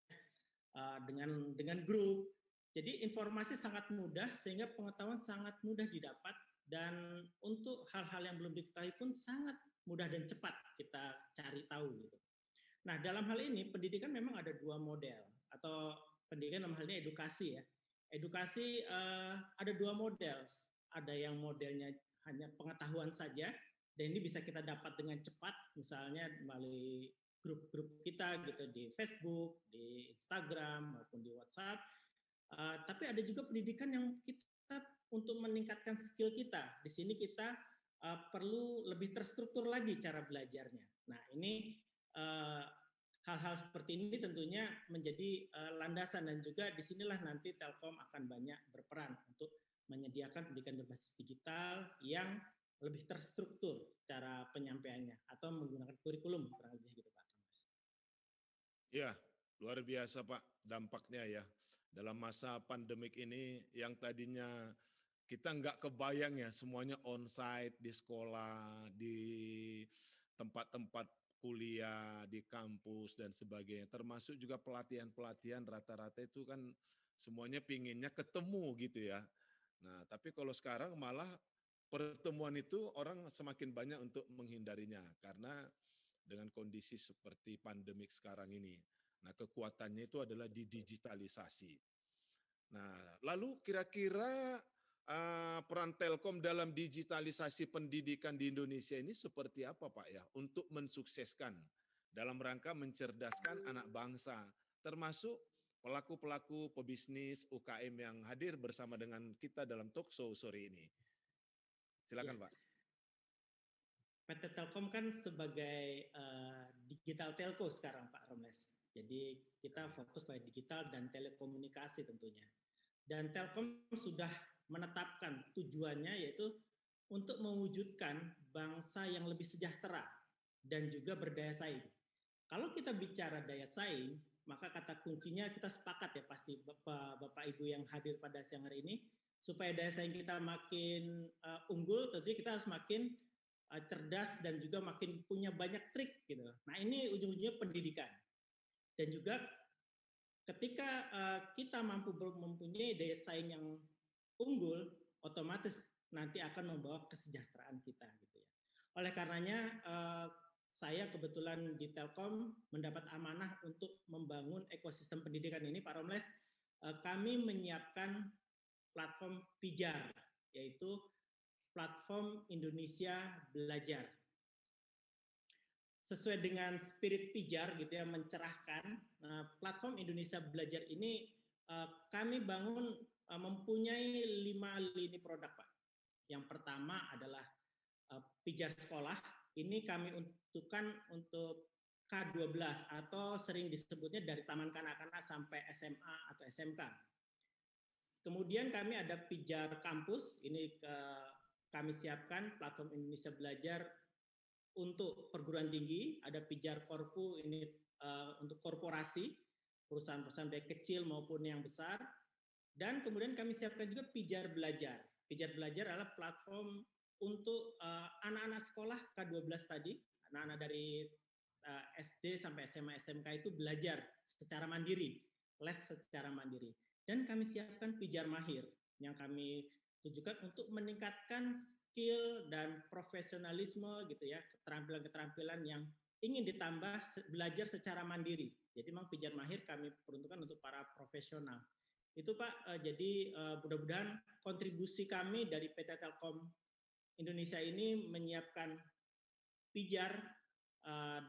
dengan grup. Jadi informasi sangat mudah sehingga pengetahuan sangat mudah didapat, dan untuk hal-hal yang belum diketahui pun sangat mudah dan cepat kita cari tahu gitu. Nah, dalam hal ini pendidikan memang ada dua model, atau pendidikan dalam hal ini edukasi ya. Edukasi ada dua model. Ada yang modelnya hanya pengetahuan saja, dan ini bisa kita dapat dengan cepat, misalnya melalui grup-grup kita gitu di Facebook, di Instagram maupun di WhatsApp. Tapi ada juga pendidikan yang kita untuk meningkatkan skill kita. Di sini kita perlu lebih terstruktur lagi cara belajarnya. Nah, ini hal-hal seperti ini tentunya menjadi landasan, dan juga disinilah nanti Telkom akan banyak berperan untuk menyediakan pendidikan berbasis digital yang lebih terstruktur cara penyampaiannya atau menggunakan kurikulum kurang lebih gitu Pak Thomas. Ya, luar biasa Pak dampaknya ya. Dalam masa pandemik ini yang tadinya kita nggak kebayang ya semuanya onsite di sekolah, di tempat-tempat kuliah, di kampus dan sebagainya. Termasuk juga pelatihan-pelatihan rata-rata itu kan semuanya pinginnya ketemu gitu ya. Nah, tapi kalau sekarang malah pertemuan itu orang semakin banyak untuk menghindarinya karena dengan kondisi seperti pandemik sekarang ini. Nah, kekuatannya itu adalah di digitalisasi. Nah, lalu kira-kira peran Telkom dalam digitalisasi pendidikan di Indonesia ini seperti apa Pak ya untuk mensukseskan dalam rangka mencerdaskan anak bangsa, termasuk pelaku-pelaku pebisnis UKM yang hadir bersama dengan kita dalam talk show sore ini. Silakan Ya. Pak. PT Telkom kan sebagai digital telco sekarang Pak Romles. Jadi kita fokus pada digital dan telekomunikasi tentunya. Dan Telkom sudah menetapkan tujuannya yaitu untuk mewujudkan bangsa yang lebih sejahtera dan juga berdaya saing. Kalau kita bicara daya saing, maka kata kuncinya kita sepakat ya pasti Bapak Ibu yang hadir pada siang hari ini, supaya daya saing kita makin unggul, tentunya kita harus makin cerdas dan juga makin punya banyak trik gitu. Nah, ini ujung-ujungnya pendidikan. Dan juga ketika kita mampu mempunyai daya saing yang unggul, otomatis nanti akan membawa kesejahteraan kita gitu ya. Oleh karenanya saya kebetulan di Telkom mendapat amanah untuk membangun ekosistem pendidikan ini, Pak Romles. Kami menyiapkan platform Pijar, yaitu Platform Indonesia Belajar. Sesuai dengan spirit Pijar gitu ya, mencerahkan, platform Indonesia Belajar ini kami bangun mempunyai 5 lini produk, Pak. Yang pertama adalah Pijar Sekolah. Ini kami untukkan untuk K12 atau sering disebutnya dari taman kanak-kanak sampai SMA atau SMK. Kemudian kami ada Pijar Kampus, ini kami siapkan platform Indonesia Belajar untuk perguruan tinggi, ada Pijar Korpu, ini untuk korporasi, perusahaan-perusahaan baik kecil maupun yang besar, dan kemudian kami siapkan juga Pijar Belajar. Pijar Belajar adalah platform untuk anak-anak sekolah K12 tadi, anak-anak dari SD sampai SMA SMK itu belajar secara mandiri, les secara mandiri. Dan kami siapkan Pijar Mahir yang kami tujukan untuk meningkatkan skill dan profesionalisme gitu ya, keterampilan-keterampilan yang ingin ditambah belajar secara mandiri. Jadi memang Pijar Mahir kami peruntukkan untuk para profesional. Itu Pak, jadi mudah-mudahan kontribusi kami dari PT Telkom Indonesia ini menyiapkan Pijar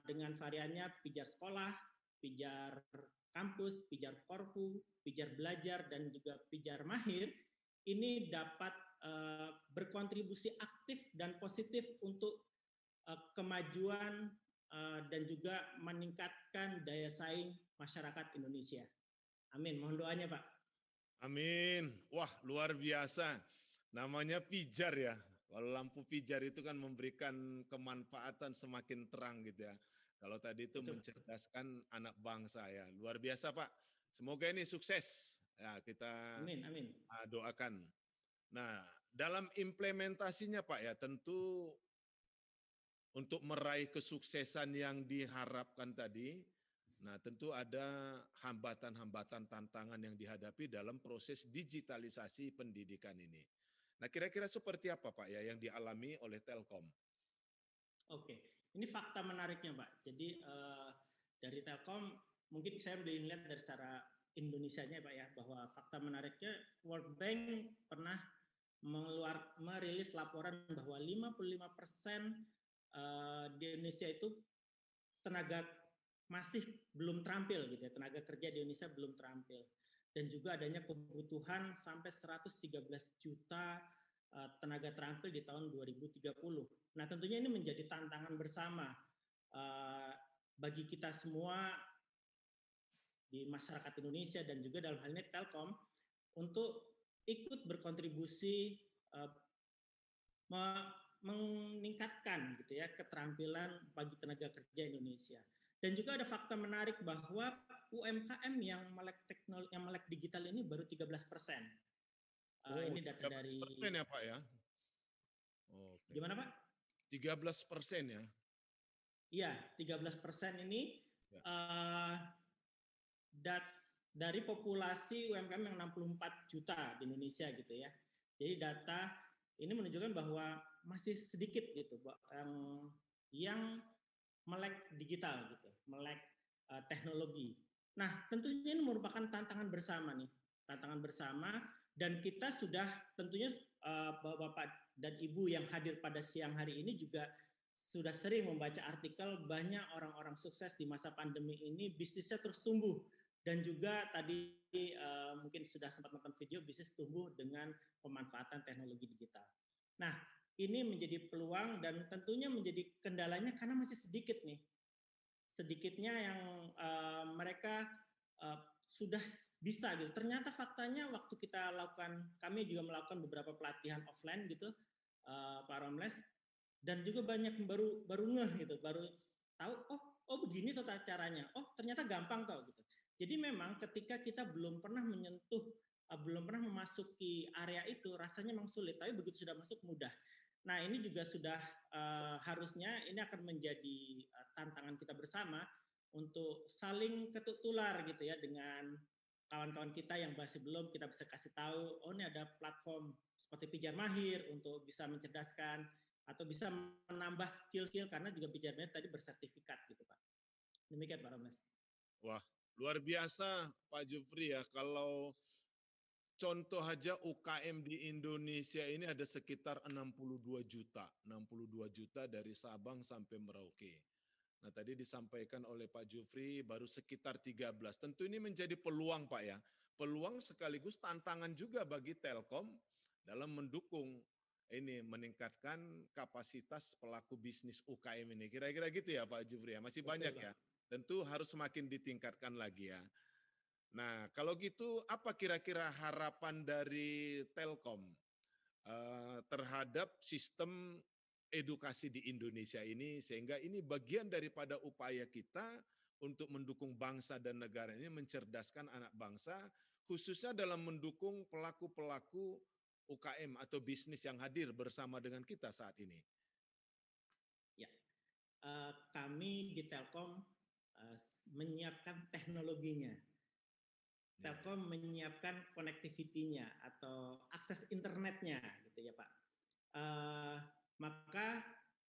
dengan variannya Pijar Sekolah, Pijar Kampus, Pijar Korpu, Pijar Belajar, dan juga Pijar Mahir, ini dapat berkontribusi aktif dan positif untuk kemajuan dan juga meningkatkan daya saing masyarakat Indonesia. Amin. Mohon doanya, Pak. Amin. Wah, luar biasa. Namanya Pijar ya. Kalau lampu pijar itu kan memberikan kemanfaatan semakin terang gitu ya. Kalau tadi itu mencerdaskan anak bangsa ya. Luar biasa Pak. Semoga ini sukses. Ya, kita amin. Doakan. Nah, dalam implementasinya Pak ya, tentu untuk meraih kesuksesan yang diharapkan tadi, nah tentu ada hambatan-hambatan tantangan yang dihadapi dalam proses digitalisasi pendidikan ini. Nah, kira-kira seperti apa Pak ya yang dialami oleh Telkom? Oke, ini fakta menariknya Pak. Jadi dari Telkom mungkin saya melihat dari secara Indonesianya Pak ya, bahwa fakta menariknya World Bank pernah merilis laporan bahwa 55% di Indonesia itu tenaga masih belum terampil gitu ya, tenaga kerja di Indonesia belum terampil. Dan juga adanya kebutuhan sampai 113 juta tenaga terampil di tahun 2030. Nah tentunya ini menjadi tantangan bersama bagi kita semua di masyarakat Indonesia dan juga dalam hal ini Telkom untuk ikut berkontribusi meningkatkan gitu ya keterampilan bagi tenaga kerja Indonesia. Dan juga ada fakta menarik bahwa UMKM yang melek digital ini baru 13%. Ini data 13% dari ya Pak ya? Oke. Gimana Pak? 13% ya? Iya, 13% ini ya. Dari populasi UMKM yang 64 juta di Indonesia gitu ya. Jadi data ini menunjukkan bahwa masih sedikit gitu yang melek digital gitu, melek teknologi. Nah, tentunya ini merupakan tantangan bersama nih, tantangan bersama, dan kita sudah tentunya Bapak dan Ibu yang hadir pada siang hari ini juga sudah sering membaca artikel banyak orang-orang sukses di masa pandemi ini bisnisnya terus tumbuh, dan juga tadi mungkin sudah sempat nonton video bisnis tumbuh dengan pemanfaatan teknologi digital. Nah, ini menjadi peluang dan tentunya menjadi kendalanya karena masih sedikit nih. Sedikitnya yang mereka sudah bisa gitu. Ternyata faktanya waktu kita lakukan, kami juga melakukan beberapa pelatihan offline gitu, Pak Romles, dan juga banyak yang baru ngeh gitu, baru tahu oh begini tuh caranya. Oh, ternyata gampang tau gitu. Jadi memang ketika kita belum pernah menyentuh, belum pernah memasuki area itu, rasanya memang sulit, tapi begitu sudah masuk mudah. Nah, ini juga sudah harusnya ini akan menjadi tantangan kita bersama untuk saling ketuk tular gitu ya dengan kawan-kawan kita yang masih belum, kita bisa kasih tahu, oh ini ada platform seperti Pijar Mahir untuk bisa mencerdaskan atau bisa menambah skill-skill karena juga Pijar Mahir tadi bersertifikat gitu Pak. Demikian Pak Romles. Wah, luar biasa Pak Jufri ya. Kalau contoh aja UKM di Indonesia ini ada sekitar 62 juta. 62 juta dari Sabang sampai Merauke. Nah tadi disampaikan oleh Pak Jufri baru sekitar 13. Tentu ini menjadi peluang Pak ya. Peluang sekaligus tantangan juga bagi Telkom dalam mendukung ini meningkatkan kapasitas pelaku bisnis UKM ini. Kira-kira gitu ya Pak Jufri ya. Masih Betul, banyak Pak. ya. Tentu harus semakin ditingkatkan lagi ya. Nah, kalau gitu apa kira-kira harapan dari Telkom terhadap sistem edukasi di Indonesia ini sehingga ini bagian daripada upaya kita untuk mendukung bangsa dan negara ini mencerdaskan anak bangsa khususnya dalam mendukung pelaku-pelaku UKM atau bisnis yang hadir bersama dengan kita saat ini. Ya, kami di Telkom menyiapkan teknologinya. Telkom menyiapkan connectivity-nya atau akses internetnya, gitu ya Pak. Maka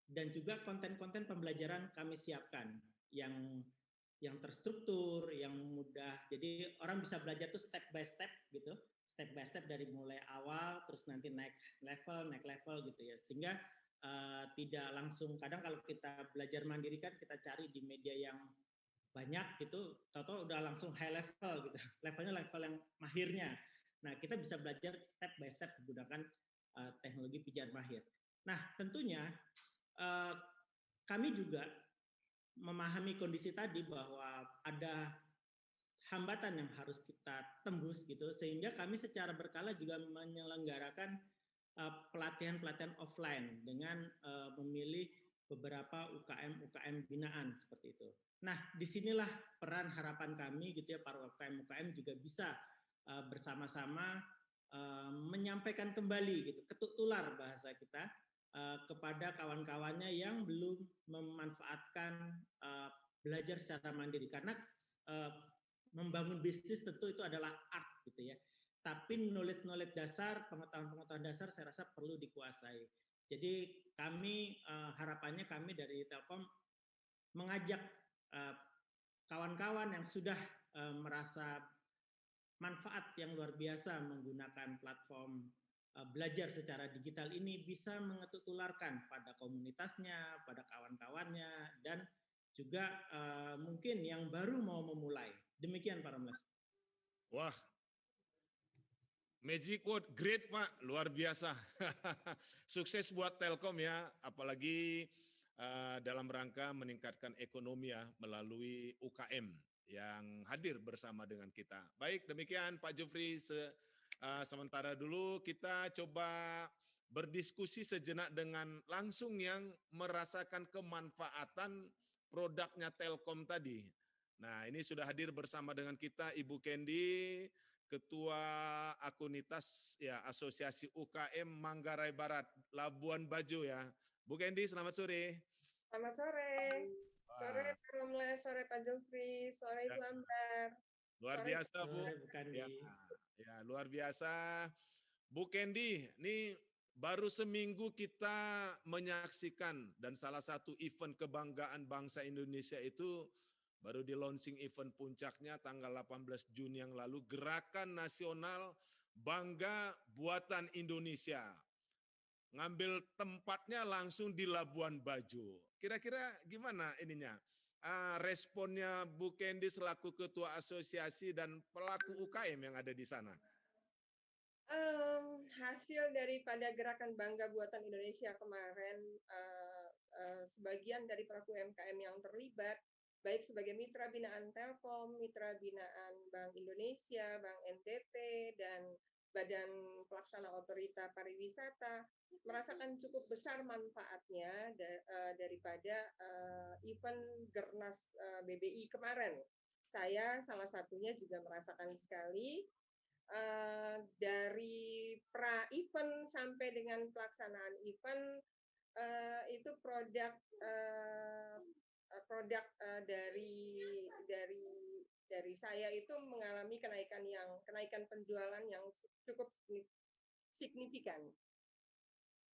dan juga konten-konten pembelajaran kami siapkan yang terstruktur, yang mudah. Jadi orang bisa belajar tuh step by step dari mulai awal, terus nanti naik level gitu ya. Sehingga tidak langsung, kadang kalau kita belajar mandiri kan kita cari di media yang banyak gitu, tahu-tahu udah langsung high level gitu, levelnya level yang mahirnya. Nah kita bisa belajar step by step menggunakan teknologi Pijar Mahir. Nah tentunya kami juga memahami kondisi tadi bahwa ada hambatan yang harus kita tembus gitu, sehingga kami secara berkala juga menyelenggarakan pelatihan-pelatihan offline dengan memilih beberapa UKM binaan seperti itu. Nah, disinilah peran harapan kami gitu ya, para UKM juga bisa bersama-sama menyampaikan kembali gitu, ketuk tular bahasa kita kepada kawan-kawannya yang belum memanfaatkan belajar secara mandiri karena membangun bisnis tentu itu adalah art gitu ya. Tapi knowledge dasar, pengetahuan dasar saya rasa perlu dikuasai. Jadi kami harapannya kami dari Telkom mengajak kawan-kawan yang sudah merasa manfaat yang luar biasa menggunakan platform belajar secara digital ini bisa mengetuk tularkan pada komunitasnya, pada kawan-kawannya, dan juga mungkin yang baru mau memulai. Demikian Pak Romles. Wah, magic word, great Pak, luar biasa. Sukses buat Telkom ya, apalagi dalam rangka meningkatkan ekonomi ya melalui UKM yang hadir bersama dengan kita. Baik, demikian Pak Jufri. Sementara dulu kita coba berdiskusi sejenak dengan langsung yang merasakan kemanfaatan produknya Telkom tadi. Nah, ini sudah hadir bersama dengan kita Ibu Kendi, Ketua Akunitas ya Asosiasi UKM Manggarai Barat, Labuan Bajo ya. Bu Kendi, selamat sore. Selamat sore. Sore Pak Romles, sore Pak Jufri, sore Ibu Ambar. Luar biasa Bu. Ya, ya, luar biasa. Bu Kendi, ini baru seminggu kita menyaksikan dan salah satu event kebanggaan bangsa Indonesia itu baru di launching event puncaknya tanggal 18 Juni yang lalu, Gerakan Nasional Bangga Buatan Indonesia. Ngambil tempatnya langsung di Labuan Bajo. Kira-kira gimana ininya? Responnya Bu Kendi selaku Ketua Asosiasi dan pelaku UKM yang ada di sana? Hasil daripada Gerakan Bangga Buatan Indonesia kemarin, sebagian dari pelaku UMKM yang terlibat, baik sebagai mitra binaan Telkom, mitra binaan Bank Indonesia, Bank NTT, dan Badan Pelaksana Otorita Pariwisata, merasakan cukup besar manfaatnya daripada event Gernas BBI kemarin. Saya salah satunya juga merasakan sekali dari pra-event sampai dengan pelaksanaan event itu produk dari saya itu mengalami kenaikan penjualan yang cukup signifikan.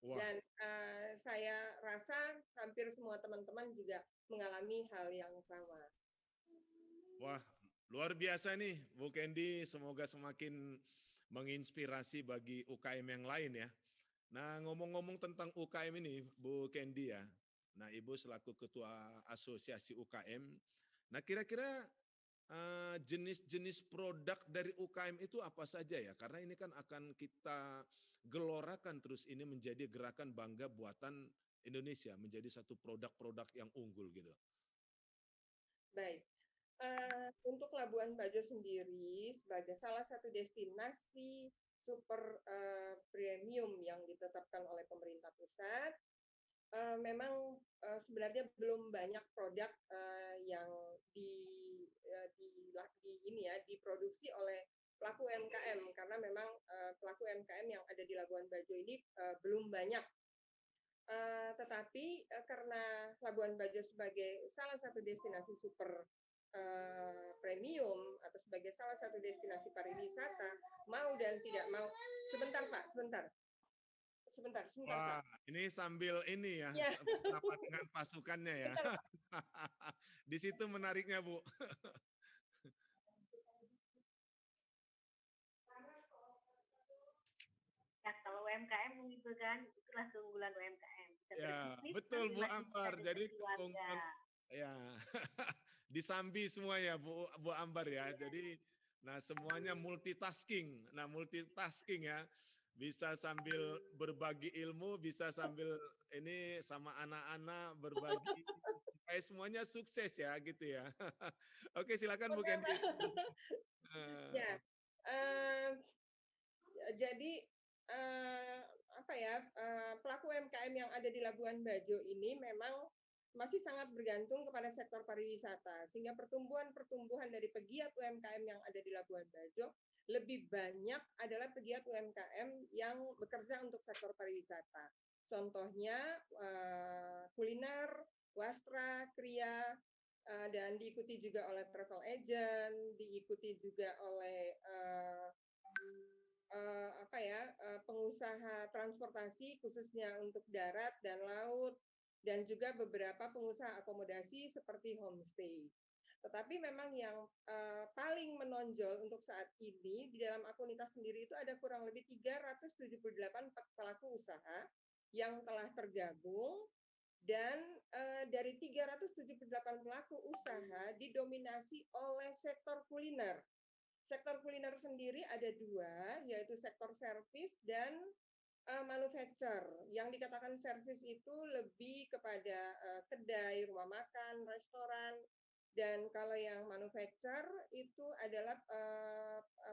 Wah, Dan saya rasa hampir semua teman-teman juga mengalami hal yang sama. wah, luar biasa nih Bu Kendi, semoga semakin menginspirasi bagi UKM yang lain ya. Nah, ngomong-ngomong tentang UKM ini, Bu Kendi ya. Nah, Ibu selaku Ketua Asosiasi UKM, nah kira-kira jenis-jenis produk dari UKM itu apa saja ya? Karena ini kan akan kita gelorakan terus ini menjadi gerakan bangga buatan Indonesia, menjadi satu produk-produk yang unggul gitu. Baik, untuk Labuan Bajo sendiri sebagai salah satu destinasi super premium yang ditetapkan oleh pemerintah pusat, memang sebenarnya belum banyak produk yang diproduksi oleh pelaku UMKM karena memang pelaku UMKM yang ada di Labuan Bajo ini belum banyak. Tetapi karena Labuan Bajo sebagai salah satu destinasi super premium atau sebagai salah satu destinasi pariwisata, mau dan tidak mau, sebentar Pak, sebentar Wah, Pak. ini sambil ini ya, Ya, bersama dengan pasukannya ya. sebentar Pak. Di situ menariknya, Bu. Ya, kalau UMKM gitu kan, itulah keunggulan UMKM. Bisa Ya, berbisnis betul Bu masih bisa Ambar. dengan Jadi keluarga. ya disambi semuanya Bu Ambar ya. Jadi nah semuanya multitasking. Nah, multitasking ya. Bisa sambil berbagi ilmu, bisa sambil ini sama anak-anak berbagi supaya semuanya sukses ya gitu ya. Oke, silakan Bu Oke Kendi. Pak. Eh, Ya, jadi apa ya, pelaku UMKM yang ada di Labuan Bajo ini memang masih sangat bergantung kepada sektor pariwisata, sehingga pertumbuhan dari pegiat UMKM yang ada di Labuan Bajo lebih banyak adalah pegiat UMKM yang bekerja untuk sektor pariwisata. Contohnya kuliner, wastra, kria, dan diikuti juga oleh travel agent, diikuti juga oleh pengusaha transportasi khususnya untuk darat dan laut, dan juga beberapa pengusaha akomodasi seperti homestay. Tetapi memang yang paling menonjol untuk saat ini di dalam Akunitas sendiri itu ada kurang lebih 378 pelaku usaha yang telah tergabung, dan dari 378 pelaku usaha didominasi oleh sektor kuliner. Sektor kuliner sendiri ada dua, yaitu sektor servis dan manufacture. Yang dikatakan servis itu lebih kepada kedai, rumah makan, restoran, dan kalau yang manufacture itu adalah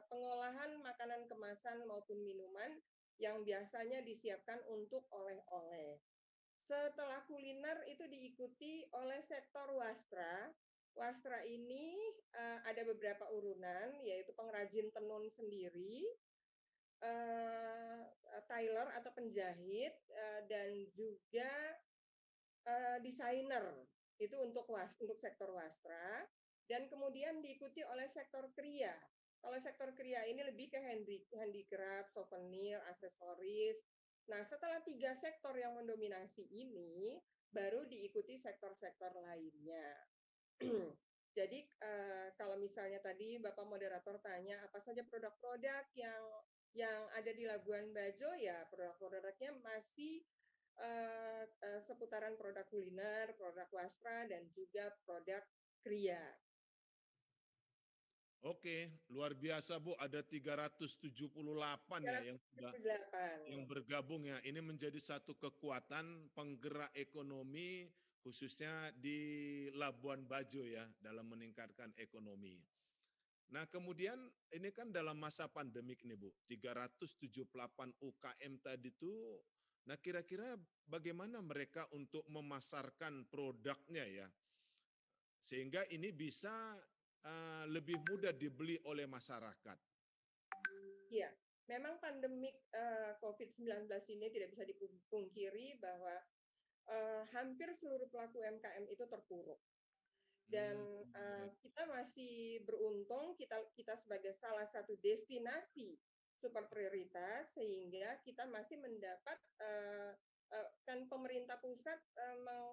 pengolahan makanan kemasan maupun minuman yang biasanya disiapkan untuk oleh-oleh. Setelah kuliner itu diikuti oleh sektor wastra. Wastra ini ada beberapa urunan, yaitu pengrajin tenun sendiri, tailor atau penjahit, dan juga desainer. Itu untuk sektor wastra. Dan kemudian diikuti oleh sektor kria. Kalau sektor kria ini lebih ke handicraft, souvenir, aksesoris. Nah, setelah 3 sektor yang mendominasi ini, baru diikuti sektor-sektor lainnya. Jadi kalau misalnya tadi Bapak moderator tanya apa saja produk-produk yang ada di Labuan Bajo, ya produk-produknya masih seputaran produk kuliner, produk wastra, dan juga produk kria. Oke, luar biasa Bu, ada 378 ya yang bergabung ya. Ini menjadi satu kekuatan penggerak ekonomi khususnya di Labuan Bajo ya dalam meningkatkan ekonomi. Nah, kemudian ini kan dalam masa pandemik nih Bu, 378 UKM tadi itu, nah kira-kira bagaimana mereka untuk memasarkan produknya ya, sehingga ini bisa lebih mudah dibeli oleh masyarakat. Iya, memang pandemik COVID-19 ini tidak bisa dipungkiri bahwa hampir seluruh pelaku UMKM itu terpuruk. Dan kita masih beruntung, kita sebagai salah satu destinasi super prioritas sehingga kita masih mendapat kan pemerintah pusat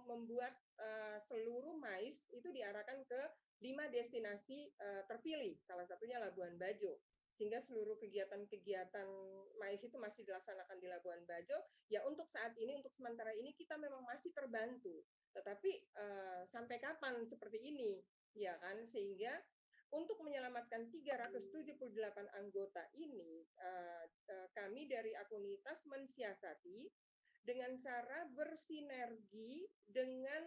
membuat seluruh mais itu diarahkan ke 5 destinasi terpilih, salah satunya Labuan Bajo. Sehingga seluruh kegiatan-kegiatan mais itu masih dilaksanakan di Labuan Bajo. Ya untuk saat ini, untuk sementara ini kita memang masih terbantu. Tetapi sampai kapan seperti ini, ya kan? Sehingga untuk menyelamatkan 378 anggota ini, kami dari Akunitas mensiasati dengan cara bersinergi dengan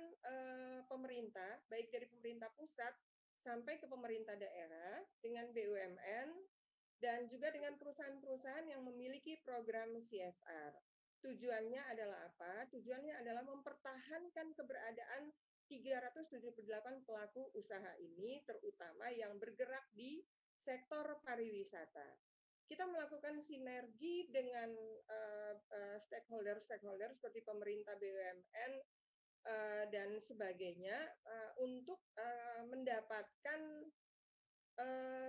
pemerintah, baik dari pemerintah pusat sampai ke pemerintah daerah, dengan BUMN, dan juga dengan perusahaan-perusahaan yang memiliki program CSR. Tujuannya adalah apa? Tujuannya adalah mempertahankan keberadaan 378 pelaku usaha ini, terutama yang bergerak di sektor pariwisata. Kita melakukan sinergi dengan stakeholder-stakeholder seperti pemerintah, BUMN, dan sebagainya untuk mendapatkan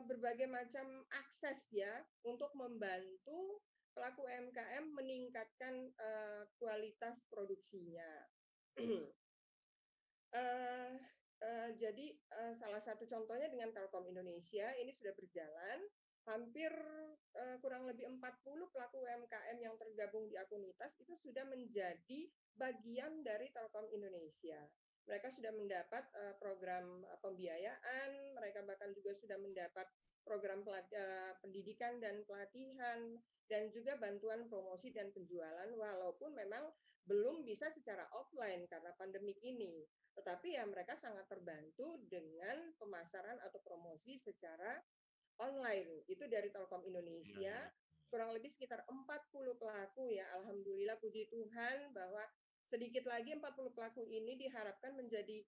berbagai macam akses ya untuk membantu pelaku UMKM meningkatkan kualitas produksinya. Jadi salah satu contohnya dengan Telkom Indonesia ini sudah berjalan, hampir kurang lebih 40 pelaku UMKM yang tergabung di Akunitas itu sudah menjadi bagian dari Telkom Indonesia. Mereka sudah mendapat program pembiayaan, mereka bahkan juga sudah mendapat program pendidikan dan pelatihan, dan juga bantuan promosi dan penjualan, walaupun memang belum bisa secara offline karena pandemik ini. Tetapi ya mereka sangat terbantu dengan pemasaran atau promosi secara online. Itu dari Telkom Indonesia, kurang lebih sekitar 40 pelaku ya, alhamdulillah puji Tuhan bahwa sedikit lagi 40 pelaku ini diharapkan menjadi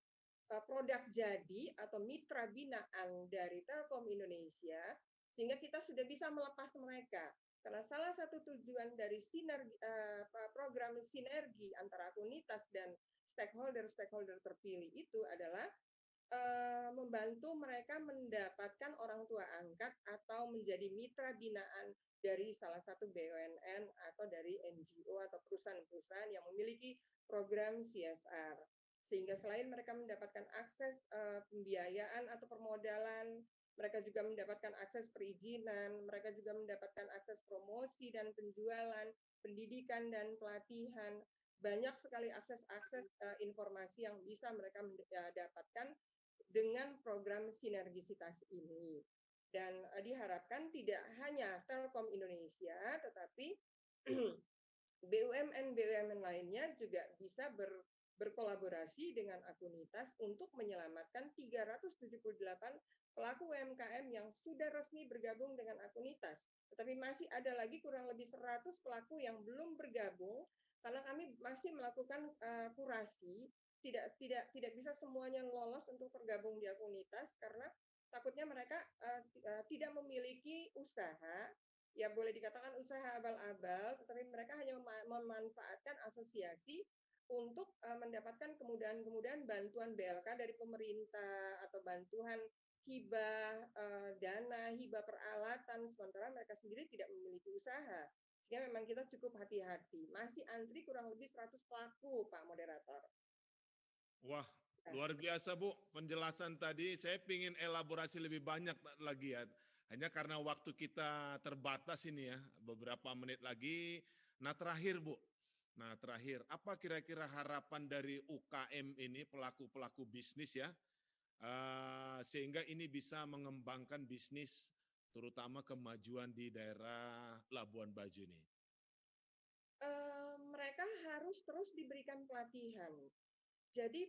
produk jadi atau mitra binaan dari Telkom Indonesia, sehingga kita sudah bisa melepas mereka. Karena salah satu tujuan dari program sinergi antara Akunitas dan stakeholder-stakeholder terpilih itu adalah membantu mereka mendapatkan orang tua angkat atau menjadi mitra binaan dari salah satu BUMN atau dari NGO atau perusahaan-perusahaan yang memiliki program CSR. Sehingga selain mereka mendapatkan akses pembiayaan atau permodalan, mereka juga mendapatkan akses perizinan, mereka juga mendapatkan akses promosi dan penjualan, pendidikan dan pelatihan. Banyak sekali akses-akses informasi yang bisa mereka dapatkan dengan program sinergisitas ini. Dan diharapkan tidak hanya Telkom Indonesia, tetapi BUMN-BUMN lainnya juga bisa berkolaborasi dengan Akunitas untuk menyelamatkan 378 pelaku UMKM yang sudah resmi bergabung dengan Akunitas. Tetapi masih ada lagi kurang lebih 100 pelaku yang belum bergabung karena kami masih melakukan kurasi, tidak bisa semuanya lolos untuk tergabung di Akunitas karena takutnya mereka tidak memiliki usaha, ya boleh dikatakan usaha abal-abal, tetapi mereka hanya memanfaatkan asosiasi untuk mendapatkan kemudahan-kemudahan bantuan BLK dari pemerintah atau bantuan hibah dana, hibah peralatan, sementara mereka sendiri tidak memiliki usaha. Sehingga memang kita cukup hati-hati. Masih antri kurang lebih 100 pelaku, Pak Moderator. Wah, luar biasa Bu penjelasan tadi. Saya ingin elaborasi lebih banyak lagi ya. Hanya karena waktu kita terbatas ini ya, beberapa menit lagi. Nah terakhir Bu, apa kira-kira harapan dari UKM ini, pelaku-pelaku bisnis ya, sehingga ini bisa mengembangkan bisnis, terutama kemajuan di daerah Labuan Bajo ini? Mereka harus terus diberikan pelatihan. Jadi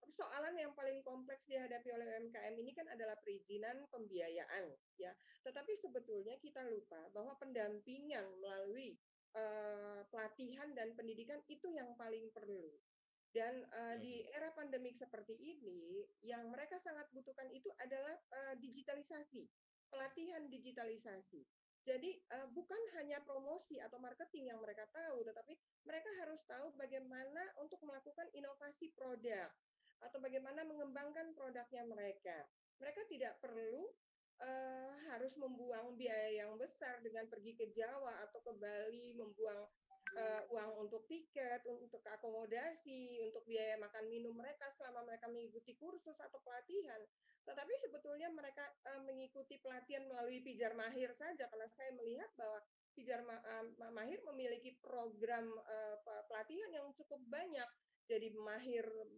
persoalan yang paling kompleks dihadapi oleh UMKM ini kan adalah perizinan pembiayaan, ya. Tetapi sebetulnya kita lupa bahwa pendampingan melalui pelatihan dan pendidikan itu yang paling perlu. Dan di era pandemik seperti ini, yang mereka sangat butuhkan itu adalah digitalisasi, pelatihan digitalisasi. Jadi bukan hanya promosi atau marketing yang mereka tahu, tetapi mereka harus tahu bagaimana untuk melakukan inovasi produk atau bagaimana mengembangkan produknya mereka. Mereka tidak perlu harus membuang biaya yang besar dengan pergi ke Jawa atau ke Bali, membuang uang untuk tiket, untuk akomodasi, untuk biaya makan minum mereka selama mereka mengikuti kursus atau pelatihan. Tetapi sebetulnya mereka mengikuti pelatihan melalui Pijar Mahir saja, karena saya melihat bahwa Pijar Mahir memiliki program pelatihan yang cukup banyak. Jadi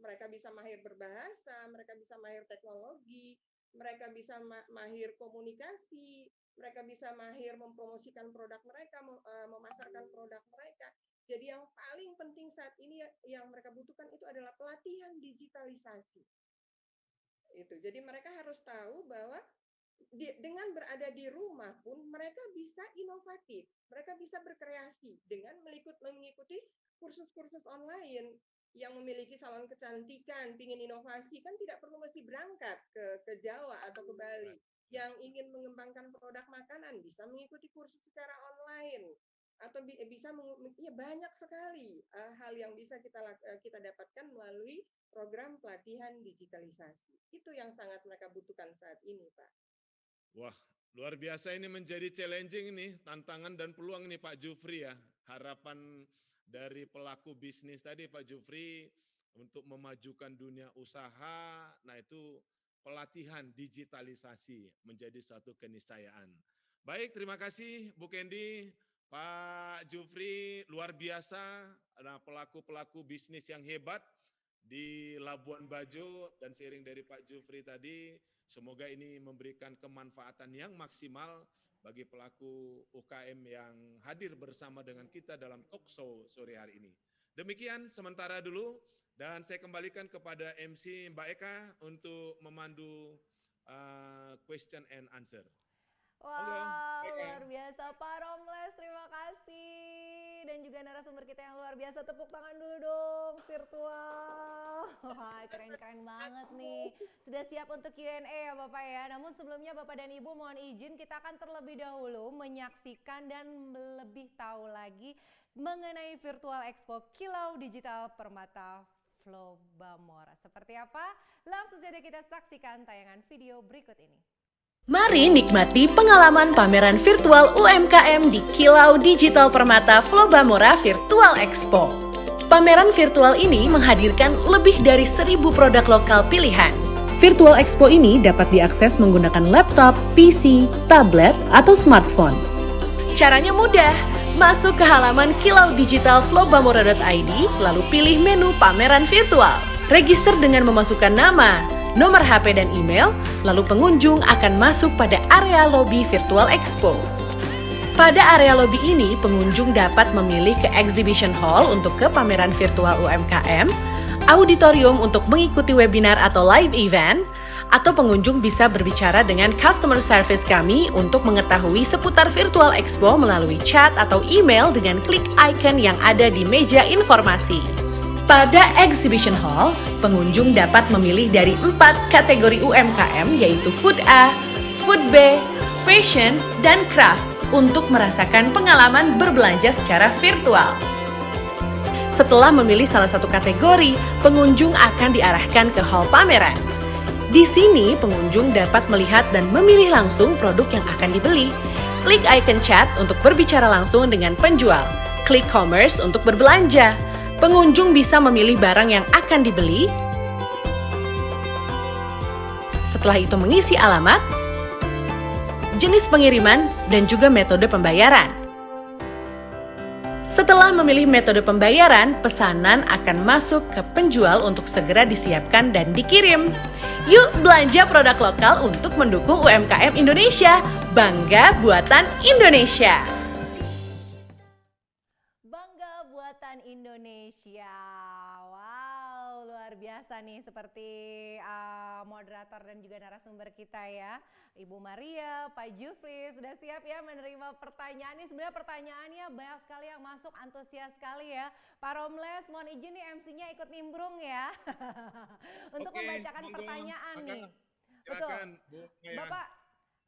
mereka bisa mahir berbahasa, mereka bisa mahir teknologi, mereka bisa mahir komunikasi, mereka bisa mahir mempromosikan produk mereka, memasarkan produk mereka. Jadi yang paling penting saat ini yang mereka butuhkan itu adalah pelatihan digitalisasi. Itu. Jadi mereka harus tahu bahwa dengan berada di rumah pun mereka bisa inovatif, mereka bisa berkreasi dengan mengikuti kursus-kursus online yang memiliki salon kecantikan, pingin inovasi, kan tidak perlu mesti berangkat ke Jawa atau ke Bali. Yang ingin mengembangkan produk makanan bisa mengikuti kursus secara online atau bisa ya banyak sekali hal yang bisa kita dapatkan melalui program pelatihan digitalisasi. Itu yang sangat mereka butuhkan saat ini, Pak. Wah, luar biasa, ini menjadi challenging nih, tantangan dan peluang nih Pak Jufri ya. Harapan dari pelaku bisnis tadi Pak Jufri untuk memajukan dunia usaha, nah itu pelatihan digitalisasi menjadi suatu keniscayaan. Baik, terima kasih Bu Kendi, Pak Jufri, luar biasa, ada pelaku-pelaku bisnis yang hebat di Labuan Bajo, dan seiring dari Pak Jufri tadi, semoga ini memberikan kemanfaatan yang maksimal bagi pelaku UKM yang hadir bersama dengan kita dalam talk show sore hari ini. Demikian sementara dulu, dan saya kembalikan kepada MC Mbak Eka untuk memandu question and answer. Wah, luar biasa Pak Romles, terima kasih. Dan juga narasumber kita yang luar biasa, tepuk tangan dulu dong, virtual. Wah, keren-keren banget nih. Sudah siap untuk Q&A ya Bapak ya. Namun sebelumnya Bapak dan Ibu mohon izin, kita akan terlebih dahulu menyaksikan dan lebih tahu lagi mengenai Virtual Expo Kilau Digital Permata Flobamora. Seperti apa? Langsung saja kita saksikan tayangan video berikut ini. Mari nikmati pengalaman pameran virtual UMKM di Kilau Digital Permata Flobamora Virtual Expo. Pameran virtual ini menghadirkan lebih dari 1.000 produk lokal pilihan. Virtual Expo ini dapat diakses menggunakan laptop, PC, tablet, atau smartphone. Caranya mudah, masuk ke halaman kilauddigitalflobamora.id, lalu pilih menu pameran virtual. Register dengan memasukkan nama, nomor HP dan email, lalu pengunjung akan masuk pada area lobi Virtual Expo. Pada area lobi ini, pengunjung dapat memilih ke Exhibition Hall untuk ke pameran virtual UMKM, auditorium untuk mengikuti webinar atau live event, atau pengunjung bisa berbicara dengan customer service kami untuk mengetahui seputar Virtual Expo melalui chat atau email dengan klik icon yang ada di meja informasi. Pada Exhibition Hall, pengunjung dapat memilih dari 4 kategori UMKM yaitu Food A, Food B, Fashion, dan Craft untuk merasakan pengalaman berbelanja secara virtual. Setelah memilih salah satu kategori, pengunjung akan diarahkan ke hall pameran. Di sini, pengunjung dapat melihat dan memilih langsung produk yang akan dibeli. Klik icon chat untuk berbicara langsung dengan penjual. Klik commerce untuk berbelanja. Pengunjung bisa memilih barang yang akan dibeli. Setelah itu mengisi alamat, jenis pengiriman, dan juga metode pembayaran. Setelah memilih metode pembayaran, pesanan akan masuk ke penjual untuk segera disiapkan dan dikirim. Yuk belanja produk lokal untuk mendukung UMKM Indonesia. Bangga buatan Indonesia. Buatan Indonesia. Wow, luar biasa nih, seperti moderator dan juga narasumber kita ya, Ibu Maria, Pak Jufri, sudah siap ya menerima pertanyaan ini. Sebenarnya pertanyaannya banyak sekali yang masuk, antusias sekali ya. Pak Romles, mohon izin nih MC-nya ikut nimbrung ya. Untuk membacakan pertanyaan nih. Silakan, Bu Maya.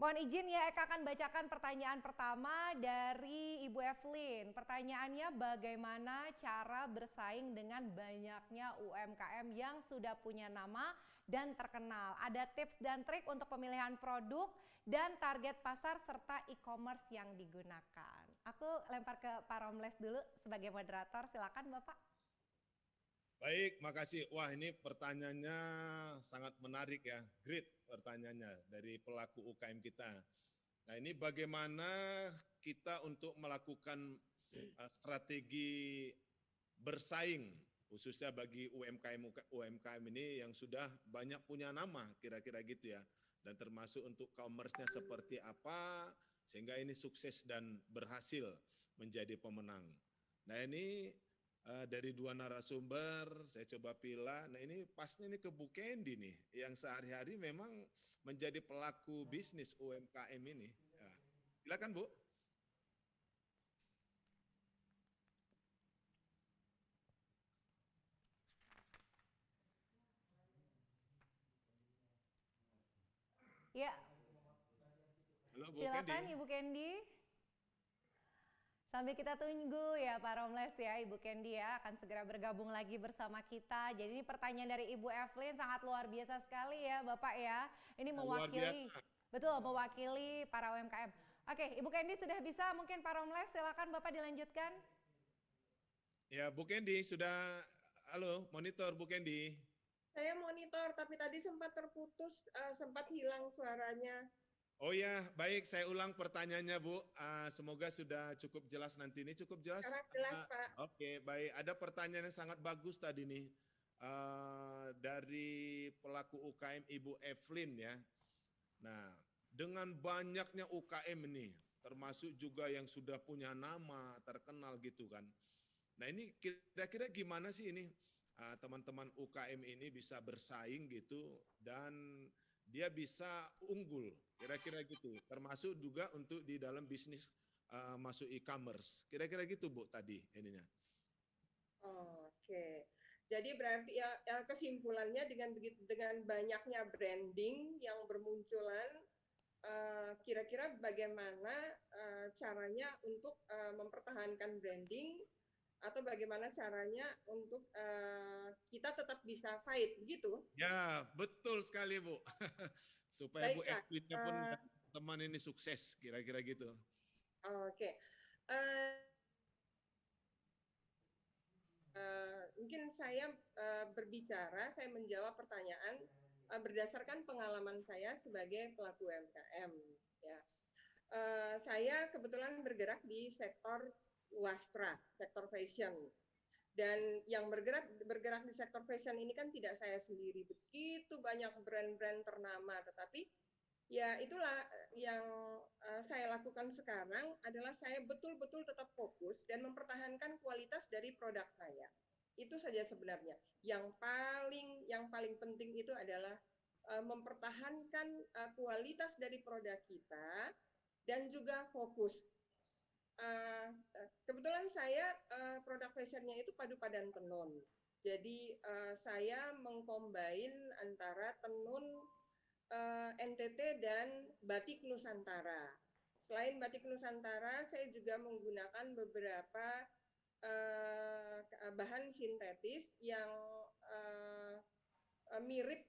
Mohon izin ya, Eka akan bacakan pertanyaan pertama dari Ibu Evelyn. Pertanyaannya, bagaimana cara bersaing dengan banyaknya UMKM yang sudah punya nama dan terkenal? Ada tips dan trik untuk pemilihan produk dan target pasar serta e-commerce yang digunakan. Aku lempar ke Pak Romles dulu sebagai moderator, silakan Bapak. Baik, makasih. Wah, ini pertanyaannya sangat menarik ya. Great pertanyaannya dari pelaku UKM kita. Nah, ini bagaimana kita untuk melakukan strategi bersaing khususnya bagi UMKM ini yang sudah banyak punya nama kira-kira gitu ya. Dan termasuk untuk commerce-nya seperti apa sehingga ini sukses dan berhasil menjadi pemenang. Nah, ini dari dua narasumber saya coba pilih. Nah, ini pasnya ini ke Bu Kendi nih yang sehari-hari memang menjadi pelaku bisnis UMKM ini. Ya. Silakan Bu. Ya. Halo, Bu Silakan Kendi. Ibu Kendi. Sambil kita tunggu ya Pak Romles ya, Ibu Kendi ya akan segera bergabung lagi bersama kita. Jadi ini pertanyaan dari Ibu Evelyn sangat luar biasa sekali ya Bapak ya. Ini mewakili, betul mewakili para UMKM. Oke, Ibu Kendi sudah bisa, mungkin Pak Romles silakan Bapak dilanjutkan. Ya Bu Kendi sudah, halo monitor Bu Kendi. Saya monitor, tapi tadi sempat terputus, sempat hilang suaranya. Oh ya, baik. Saya ulang pertanyaannya, Bu. Semoga sudah cukup jelas nanti ini. Cukup jelas? Jelas, Pak. Oke, baik. Ada pertanyaan yang sangat bagus tadi nih. Dari pelaku UKM Ibu Evelyn ya. Nah, dengan banyaknya UKM ini, termasuk juga yang sudah punya nama, terkenal gitu kan. Nah, ini kira-kira gimana sih ini teman-teman UKM ini bisa bersaing gitu dan dia bisa unggul, kira-kira gitu. Termasuk juga untuk di dalam bisnis masuk e-commerce. Kira-kira gitu Bu tadi ininya. Oke. Jadi berarti ya kesimpulannya dengan banyaknya branding yang bermunculan, kira-kira bagaimana caranya untuk mempertahankan branding atau bagaimana caranya untuk kita tetap bisa fight gitu? Ya, betul sekali Bu. Supaya Bu Evelyn pun teman ini sukses, kira-kira gitu. Oke. Mungkin saya berbicara, saya menjawab pertanyaan berdasarkan pengalaman saya sebagai pelaku UMKM. Ya. Saya kebetulan bergerak di sektor wastra, sektor fashion. Dan yang bergerak di sektor fashion ini kan tidak saya sendiri, begitu banyak brand-brand ternama, tetapi ya itulah yang saya lakukan sekarang adalah saya betul-betul tetap fokus dan mempertahankan kualitas dari produk saya. Itu saja sebenarnya. Yang paling penting itu adalah mempertahankan kualitas dari produk kita dan juga fokus. Kebetulan saya produk fashionnya itu padu padan tenun. Jadi saya mengcombine antara tenun NTT dan batik Nusantara. Selain batik Nusantara, saya juga menggunakan beberapa bahan sintetis yang mirip,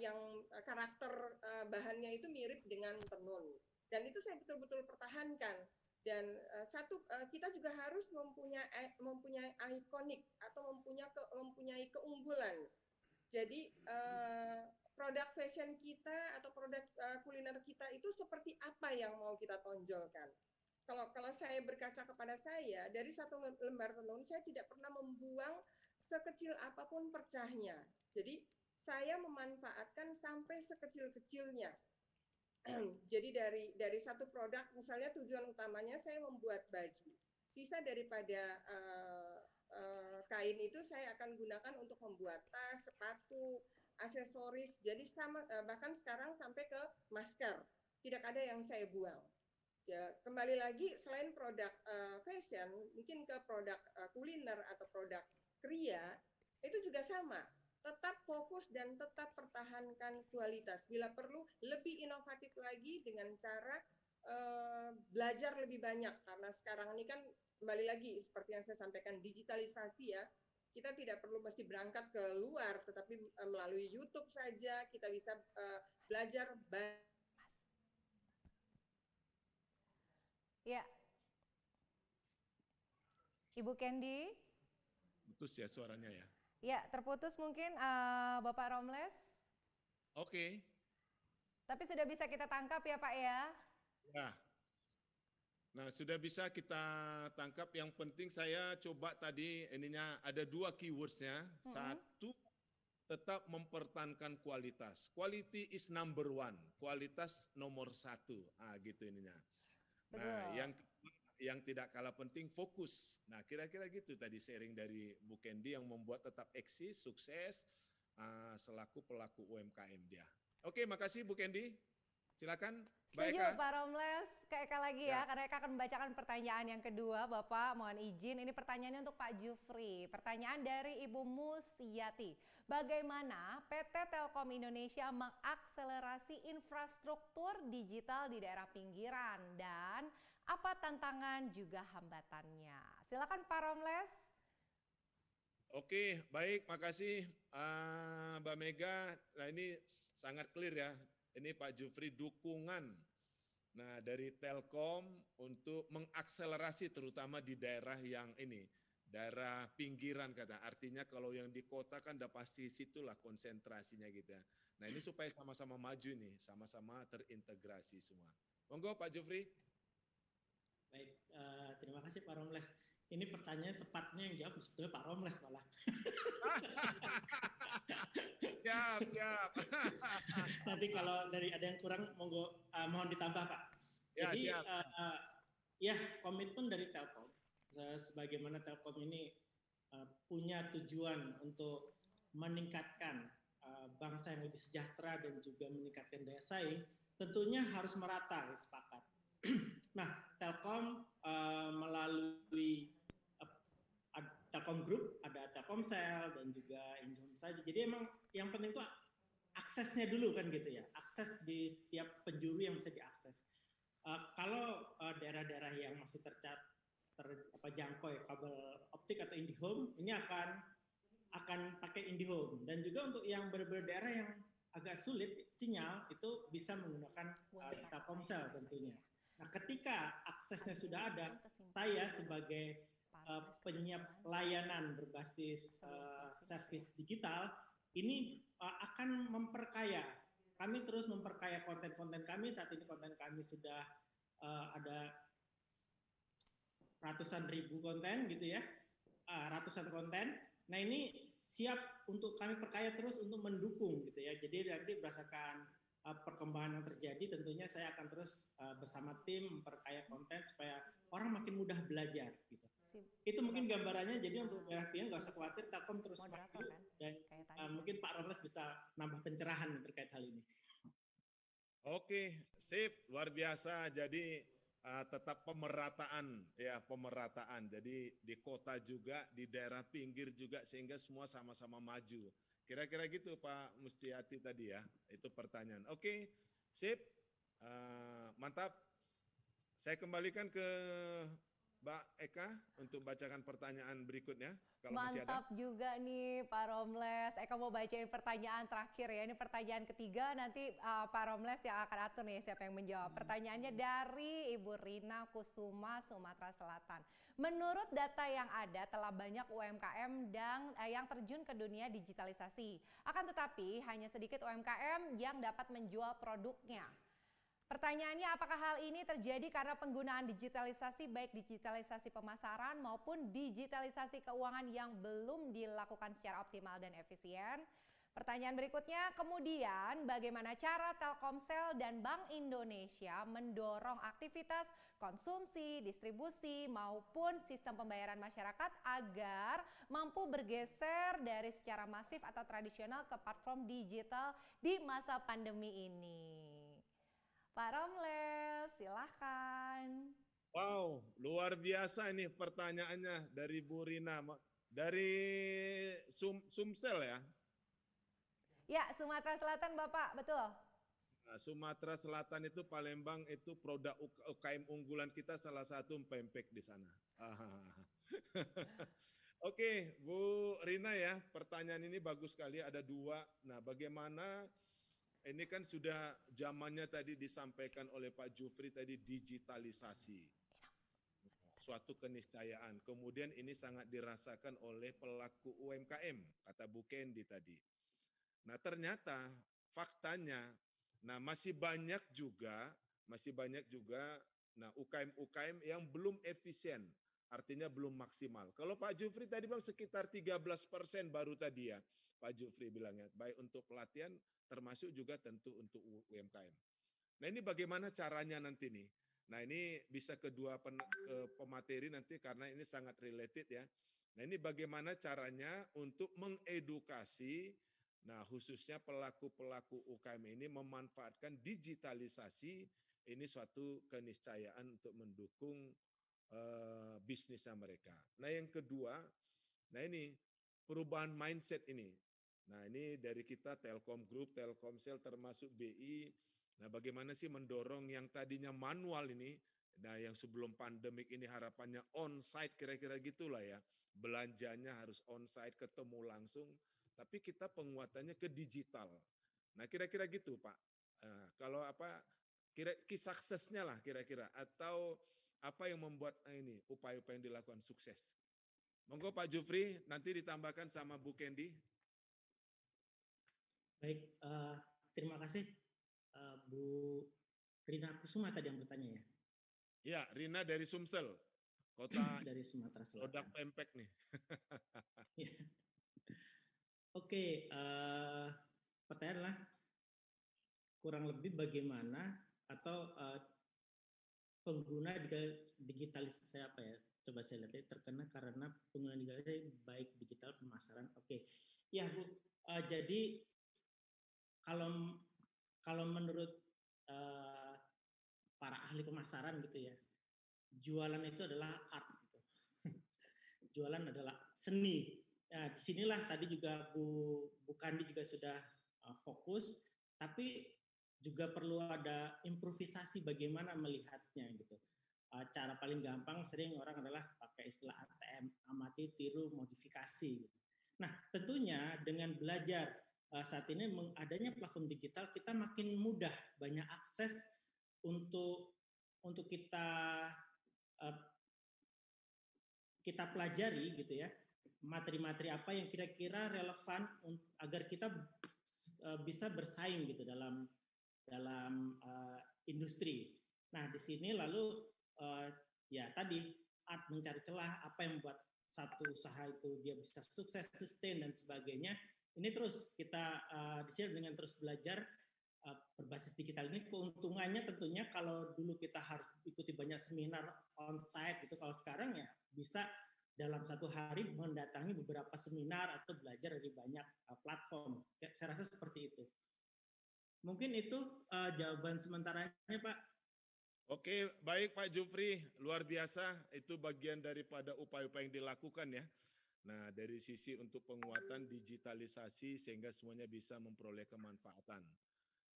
yang karakter bahannya itu mirip dengan tenun. Dan itu saya betul-betul pertahankan. Dan kita juga harus mempunyai ikonik atau mempunyai keunggulan. Jadi produk fashion kita atau produk kuliner kita itu seperti apa yang mau kita tonjolkan. Kalau saya berkaca kepada saya, dari satu lembar tenun saya tidak pernah membuang sekecil apapun percahnya. Jadi saya memanfaatkan sampai sekecil-kecilnya. Jadi dari satu produk, misalnya tujuan utamanya saya membuat baju. Sisa daripada kain itu saya akan gunakan untuk membuat tas, sepatu, aksesoris. Jadi bahkan sekarang sampai ke masker. Tidak ada yang saya buang. Ya, kembali lagi selain produk fashion, mungkin ke produk kuliner atau produk kria, itu juga sama. Tetap fokus dan tetap pertahankan kualitas. Bila perlu lebih inovatif lagi dengan cara belajar lebih banyak, karena sekarang ini kan kembali lagi seperti yang saya sampaikan, digitalisasi ya. Kita tidak perlu mesti berangkat ke luar, tetapi melalui YouTube saja kita bisa belajar. Ya, Ibu Candy. Putus ya suaranya ya. Ya, terputus mungkin Bapak Romles. Oke. Tapi sudah bisa kita tangkap ya Pak ya. Ya. Nah, sudah bisa kita tangkap. Yang penting saya coba tadi ininya ada 2 keywords-nya. Satu, tetap mempertahankan kualitas. Quality is number 1, kualitas nomor 1. Gitu ininya. Nah, yang tidak kalah penting fokus. Nah, kira-kira gitu tadi sharing dari Bu Candy yang membuat tetap eksis, sukses selaku pelaku UMKM dia. Oke, makasih Bu Candy. Silakan. Setuju Pak Romles, ke Eka lagi ya, karena Eka akan membacakan pertanyaan yang kedua. Bapak mohon izin, ini pertanyaannya untuk Pak Jufri. Pertanyaan dari Ibu Musyati. Bagaimana PT Telkom Indonesia mengakselerasi infrastruktur digital di daerah pinggiran dan apa tantangan juga hambatannya? Silakan Pak Romles. Oke, baik, makasih Mbak Mega. Nah, ini sangat clear ya. Ini Pak Jufri dukungan dari Telkom untuk mengakselerasi terutama di daerah yang ini, daerah pinggiran kata. Artinya kalau yang di kota kan udah pasti situlah konsentrasinya gitu ya. Nah, ini supaya sama-sama maju nih, sama-sama terintegrasi semua. Monggo Pak Jufri. Baik, terima kasih Pak Romles. Ini pertanyaan tepatnya yang jawab sebetulnya Pak Romles malah. Siap. Nanti kalau dari ada yang kurang, monggo mohon ditambah Pak. Ya, jadi siap. Ya komitmen dari Telkom, sebagaimana Telkom ini punya tujuan untuk meningkatkan bangsa yang lebih sejahtera dan juga meningkatkan daya saing, tentunya harus merata, sepakat. Nah, Telkom melalui Telkom Group, ada Telkomsel dan juga Indihome saja. Jadi emang yang penting itu aksesnya dulu kan gitu ya, akses di setiap penjuru yang bisa diakses. Kalau daerah-daerah yang masih terjangkau ya, kabel optik atau Indihome, ini akan pakai Indihome. Dan juga untuk yang benar-benar daerah yang agak sulit sinyal, itu bisa menggunakan Telkomsel tentunya. Nah, ketika aksesnya sudah ada, saya sebagai penyiap layanan berbasis servis digital ini akan memperkaya. Kami terus memperkaya konten-konten kami. Saat ini konten kami sudah ada ratusan ribu konten gitu ya, ratusan konten. Nah, ini siap untuk kami perkaya terus untuk mendukung gitu ya. Jadi nanti berdasarkan perkembangan yang terjadi, tentunya saya akan terus bersama tim memperkaya konten supaya orang makin mudah belajar gitu. Itu mungkin gambarannya. Jadi untuk daerah pinggiran nggak usah khawatir, Telkom terus maju dan mungkin Pak Romles bisa nambah pencerahan terkait hal ini. Oke, sip, luar biasa. Jadi tetap pemerataan ya, pemerataan. Jadi di kota juga, di daerah pinggir juga, sehingga semua sama-sama maju. Kira-kira gitu Pak Mustiati tadi ya, itu pertanyaan. Oke, sip, mantap. Saya kembalikan ke Mbak Eka untuk bacakan pertanyaan berikutnya. Kalau masih ada. Mantap juga nih Pak Romles. Eka mau bacain pertanyaan terakhir ya. Ini pertanyaan ketiga, nanti Pak Romles yang akan atur nih siapa yang menjawab. Pertanyaannya dari Ibu Rina Kusuma, Sumatera Selatan. Menurut data yang ada, telah banyak UMKM yang terjun ke dunia digitalisasi. Akan tetapi hanya sedikit UMKM yang dapat menjual produknya. Pertanyaannya, apakah hal ini terjadi karena penggunaan digitalisasi, baik digitalisasi pemasaran maupun digitalisasi keuangan yang belum dilakukan secara optimal dan efisien? Pertanyaan berikutnya, kemudian bagaimana cara Telkomsel dan Bank Indonesia mendorong aktivitas konsumsi, distribusi maupun sistem pembayaran masyarakat agar mampu bergeser dari secara masif atau tradisional ke platform digital di masa pandemi ini? Pak Romles, silahkan. Wow, luar biasa ini pertanyaannya dari Bu Rina. Dari Sumsel ya? Ya, Sumatera Selatan Bapak, betul. Nah, Sumatera Selatan itu Palembang itu produk UKM unggulan kita salah satu pempek di sana. Oke, Bu Rina ya, pertanyaan ini bagus sekali, ada dua. Nah, bagaimana ini kan sudah zamannya tadi disampaikan oleh Pak Jufri tadi digitalisasi, suatu keniscayaan. Kemudian ini sangat dirasakan oleh pelaku UMKM, kata Bu Kendi tadi. Nah, ternyata faktanya, nah masih banyak juga nah UKM-UKM yang belum efisien, artinya belum maksimal. Kalau Pak Jufri tadi bilang sekitar 13% baru tadi ya, Pak Jufri bilangnya, baik untuk pelatihan termasuk juga tentu untuk UMKM. Nah ini bagaimana caranya nanti nih? Nah ini bisa ke pemateri nanti karena ini sangat related ya. Nah ini bagaimana caranya untuk mengedukasi, nah khususnya pelaku-pelaku UKM ini memanfaatkan digitalisasi, ini suatu keniscayaan untuk mendukung bisnisnya mereka. Nah yang kedua, nah ini perubahan mindset ini. Nah ini dari kita Telkom Group, Telkomsel termasuk BI, nah bagaimana sih mendorong yang tadinya manual ini, nah yang sebelum pandemik ini harapannya on-site kira-kira gitulah ya, belanjanya harus on-site ketemu langsung, tapi kita penguatannya ke digital. Nah kira-kira gitu Pak, kalau apa, kisah suksesnya lah kira-kira, atau apa yang membuat ini upaya-upaya yang dilakukan sukses. Monggo Pak Jufri, nanti ditambahkan sama Bu Kendi. Baik, terima kasih Bu Rina Kusuma tadi yang bertanya ya. Ya, Rina dari Sumsel, kota dari Sumatera Selatan. produk pempek nih. Oke, pertanyaannya kurang lebih bagaimana atau pengguna digitalisasi apa ya? Coba saya lihat terkena karena penggunaan digitalisasi baik digital pemasaran. Oke, ya Bu. Jadi kalau menurut para ahli pemasaran gitu ya, jualan itu adalah art. Gitu. Jualan adalah seni. Nah, disinilah tadi juga Bu Kandi juga sudah fokus, tapi juga perlu ada improvisasi bagaimana melihatnya gitu. Cara paling gampang sering orang adalah pakai istilah ATM, amati, tiru, modifikasi. Gitu. Nah, tentunya dengan belajar saat ini adanya platform digital, kita makin mudah banyak akses untuk kita pelajari gitu ya, materi-materi apa yang kira-kira relevan agar kita bisa bersaing gitu dalam industri. Nah, di sini lalu ya tadi art mencari celah apa yang membuat satu usaha itu dia bisa sukses, sustain dan sebagainya. Ini terus kita di sini dengan terus belajar berbasis digital ini. Keuntungannya tentunya kalau dulu kita harus ikuti banyak seminar on-site gitu, kalau sekarang ya bisa dalam satu hari mendatangi beberapa seminar atau belajar dari banyak platform. Ya, saya rasa seperti itu. Mungkin itu jawaban sementaranya Pak. Oke, baik Pak Jufri, luar biasa. Itu bagian daripada upaya-upaya yang dilakukan ya. Nah, dari sisi untuk penguatan digitalisasi sehingga semuanya bisa memperoleh kemanfaatan.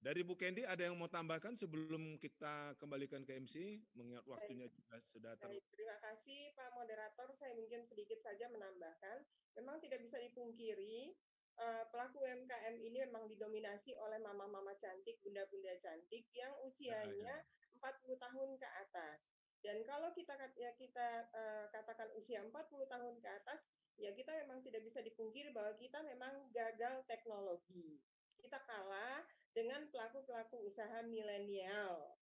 Dari Bu Kendi ada yang mau tambahkan sebelum kita kembalikan ke MC, mengingat waktunya juga sudah Terima kasih Pak Moderator, saya mungkin sedikit saja menambahkan, memang tidak bisa dipungkiri pelaku UMKM ini memang didominasi oleh mama-mama cantik, bunda-bunda cantik yang usianya 40 tahun ke atas. Dan kalau kita katakan usia 40 tahun ke atas, ya kita memang tidak bisa dipungkiri bahwa kita memang gagal teknologi. Kita kalah dengan pelaku-pelaku usaha milenial.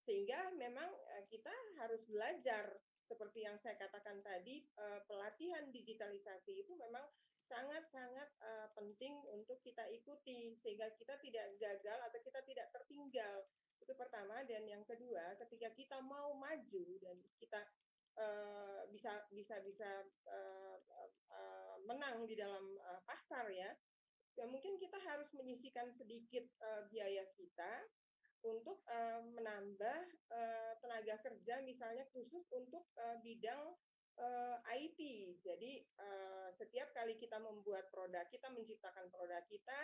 Sehingga memang kita harus belajar, seperti yang saya katakan tadi, pelatihan digitalisasi itu memang sangat-sangat penting untuk kita ikuti, sehingga kita tidak gagal atau kita tidak tertinggal. Itu pertama. Dan yang kedua, ketika kita mau maju dan kita bisa menang di dalam pasar ya mungkin kita harus menyisihkan sedikit biaya kita untuk menambah tenaga kerja misalnya khusus untuk bidang IT. Jadi setiap kali kita membuat produk, kita menciptakan produk kita,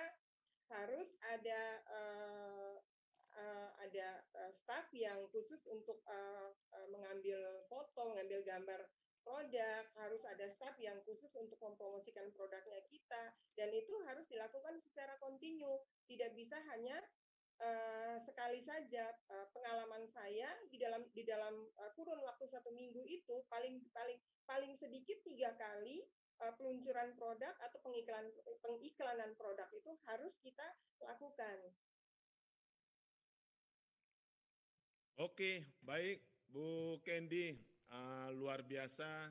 harus ada staf yang khusus untuk mengambil foto, mengambil gambar produk, harus ada staf yang khusus untuk mempromosikan produknya kita, dan itu harus dilakukan secara kontinu, tidak bisa hanya sekali saja. Pengalaman saya di dalam kurun waktu 1 minggu itu paling sedikit 3 kali peluncuran produk atau pengiklanan produk itu harus kita lakukan. Oke, baik Bu Candy, luar biasa.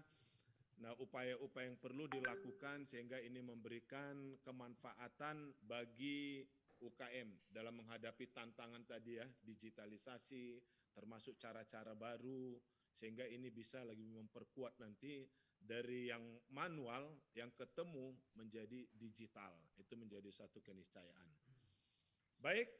Nah, upaya-upaya yang perlu dilakukan sehingga ini memberikan kemanfaatan bagi UKM dalam menghadapi tantangan tadi ya, digitalisasi, termasuk cara-cara baru, sehingga ini bisa lagi memperkuat nanti dari yang manual, yang ketemu menjadi digital. Itu menjadi satu keniscayaan. Baik,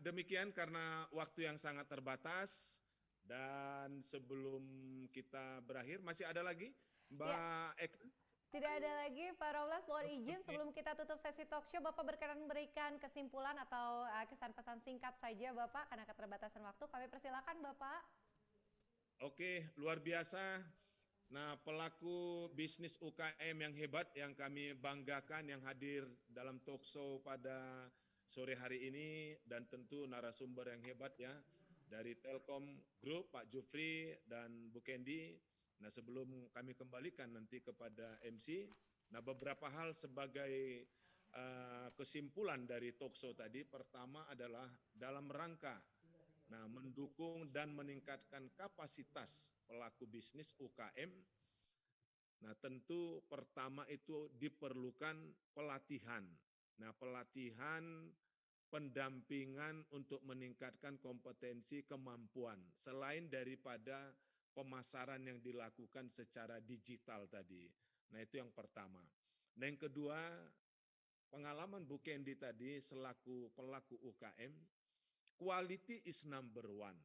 demikian karena waktu yang sangat terbatas. Dan sebelum kita berakhir, masih ada lagi Mbak Eka? Tidak ada lagi, Pak Robles, mohon izin sebelum kita tutup sesi talk show, Bapak berkenan memberikan kesimpulan atau kesan pesan singkat saja Bapak, karena keterbatasan waktu, kami persilakan Bapak. Oke, luar biasa. Nah, pelaku bisnis UKM yang hebat yang kami banggakan yang hadir dalam talk show pada sore hari ini, dan tentu narasumber yang hebat ya, dari Telkom Group, Pak Jufri dan Bu Candy. Nah, sebelum kami kembalikan nanti kepada MC, nah beberapa hal sebagai kesimpulan dari talk show tadi. Pertama adalah dalam rangka mendukung dan meningkatkan kapasitas pelaku bisnis UKM. Nah, tentu pertama itu diperlukan pelatihan. Nah, pelatihan pendampingan untuk meningkatkan kompetensi kemampuan selain daripada pemasaran yang dilakukan secara digital tadi. Nah, itu yang pertama. Nah, yang kedua, pengalaman Bu Candy tadi selaku pelaku UKM, quality is number one.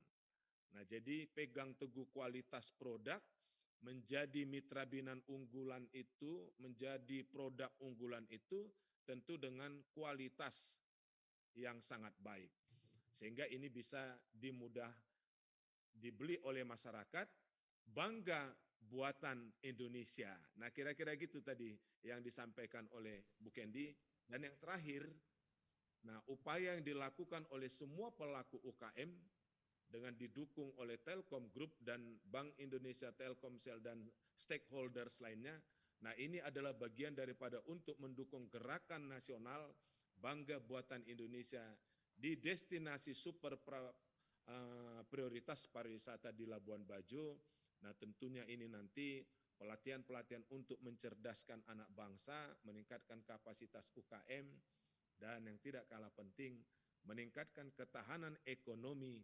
Nah, jadi pegang teguh kualitas produk, menjadi mitra binaan unggulan itu, menjadi produk unggulan itu tentu dengan kualitas yang sangat baik. Sehingga ini bisa dibeli oleh masyarakat, bangga buatan Indonesia. Nah, kira-kira gitu tadi yang disampaikan oleh Bu Candy. Dan yang terakhir, nah upaya yang dilakukan oleh semua pelaku UKM dengan didukung oleh Telkom Group dan Bank Indonesia, Telkomsel dan stakeholders lainnya. Nah, ini adalah bagian daripada untuk mendukung gerakan nasional Bangga Buatan Indonesia di destinasi super prioritas pariwisata di Labuan Bajo. Nah, tentunya ini nanti pelatihan-pelatihan untuk mencerdaskan anak bangsa, meningkatkan kapasitas UKM, dan yang tidak kalah penting, meningkatkan ketahanan ekonomi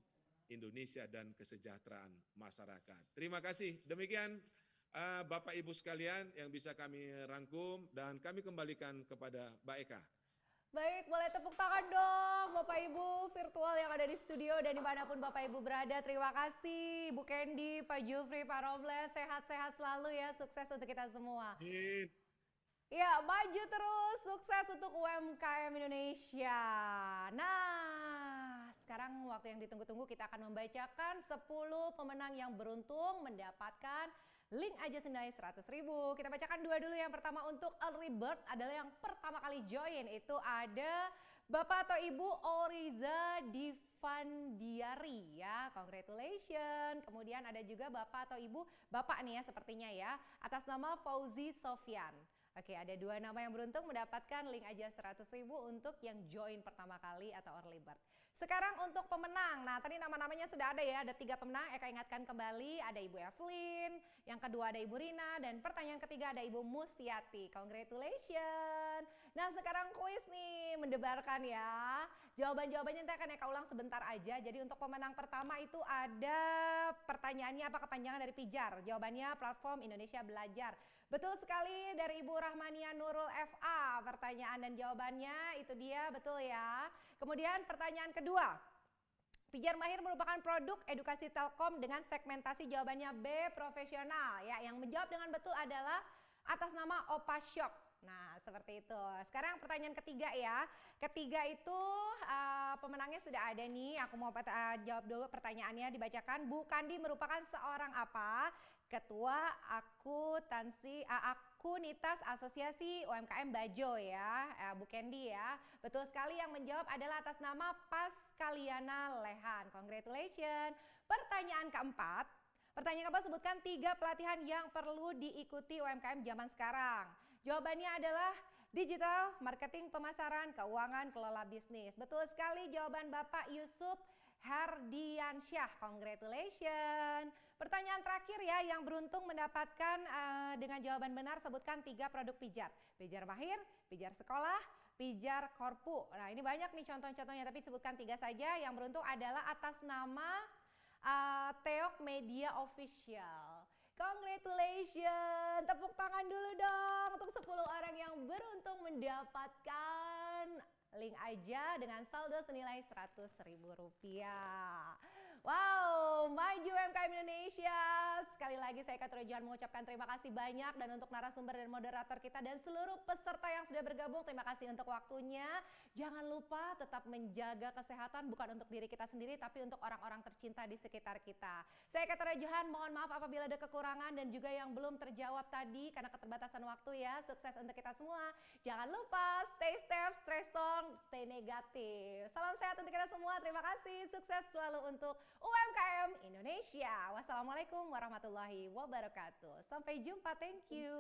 Indonesia dan kesejahteraan masyarakat. Terima kasih. Demikian Bapak Ibu sekalian yang bisa kami rangkum, dan kami kembalikan kepada Mbak Eka. Baik, boleh tepuk tangan dong Bapak Ibu virtual yang ada di studio dan dimanapun Bapak Ibu berada. Terima kasih Bu Candy, Pak Jufri, Pak Robles, sehat-sehat selalu ya, sukses untuk kita semua. Ya, maju terus, sukses untuk UMKM Indonesia. Nah, sekarang waktu yang ditunggu-tunggu, kita akan membacakan 10 pemenang yang beruntung mendapatkan link aja senilai 100.000. Kita bacakan dua dulu. Yang pertama untuk early bird adalah yang pertama kali join, itu ada Bapak atau Ibu Oriza Divandiari ya, congratulations. Kemudian ada juga Bapak atau Ibu, Bapak nih ya sepertinya ya, atas nama Fauzi Sofyan. Oke, ada 2 nama yang beruntung mendapatkan link aja 100.000 untuk yang join pertama kali atau early bird. Sekarang untuk pemenang, nah tadi nama-namanya sudah ada ya, ada 3 pemenang. Eka ingatkan kembali, ada Ibu Evelyn, yang kedua ada Ibu Rina, dan pertanyaan ketiga ada Ibu Mustiati. Congratulations. Nah sekarang kuis nih, mendebarkan ya. Jawaban-jawabannya nanti akan Eka ulang sebentar aja. Jadi untuk pemenang pertama itu ada pertanyaannya apa kepanjangan dari Pijar. Jawabannya Platform Indonesia Belajar. Betul sekali dari Ibu Rahmania Nurul FA, pertanyaan dan jawabannya itu dia, betul ya. Kemudian pertanyaan kedua, Pijar Mahir merupakan produk edukasi Telkom dengan segmentasi, jawabannya B, profesional ya. Yang menjawab dengan betul adalah atas nama Opa Shop. Nah seperti itu. Sekarang pertanyaan ketiga ya. Ketiga itu pemenangnya sudah ada nih. Aku mau jawab dulu pertanyaannya, dibacakan. Bu Kandi merupakan seorang apa? Ketua Akunitas Asosiasi UMKM Bajo ya, Bu Candy ya. Betul sekali, yang menjawab adalah atas nama Paskaliana Lehan. Congratulations. Pertanyaan keempat. Sebutkan 3 pelatihan yang perlu diikuti UMKM zaman sekarang. Jawabannya adalah digital, marketing, pemasaran, keuangan, kelola bisnis. Betul sekali jawaban Bapak Yusuf Hardiansyah. Congratulations. Pertanyaan terakhir ya, yang beruntung mendapatkan dengan jawaban benar, sebutkan 3 produk pijat. Pijar Mahir, Pijar Sekolah, Pijar Korpu. Nah, ini banyak nih contoh-contohnya, tapi sebutkan 3 saja. Yang beruntung adalah atas nama Teok Media Official. Congratulations. Tepuk tangan dulu dong untuk 10 orang yang beruntung mendapatkan link aja dengan saldo senilai Rp100.000. Wow, maju UMKM Indonesia. Sekali lagi saya Kak Johan mengucapkan terima kasih banyak, dan untuk narasumber dan moderator kita dan seluruh peserta yang sudah bergabung, terima kasih untuk waktunya. Jangan lupa tetap menjaga kesehatan, bukan untuk diri kita sendiri tapi untuk orang-orang tercinta di sekitar kita. Saya Kak Johan, mohon maaf apabila ada kekurangan dan juga yang belum terjawab tadi karena keterbatasan waktu ya. Sukses untuk kita semua. Jangan lupa stay safe, stay strong, stay negatif. Salam sehat untuk kita semua. Terima kasih. Sukses selalu untuk UMKM Indonesia. Wassalamualaikum warahmatullahi wabarakatuh. Sampai jumpa. Thank you.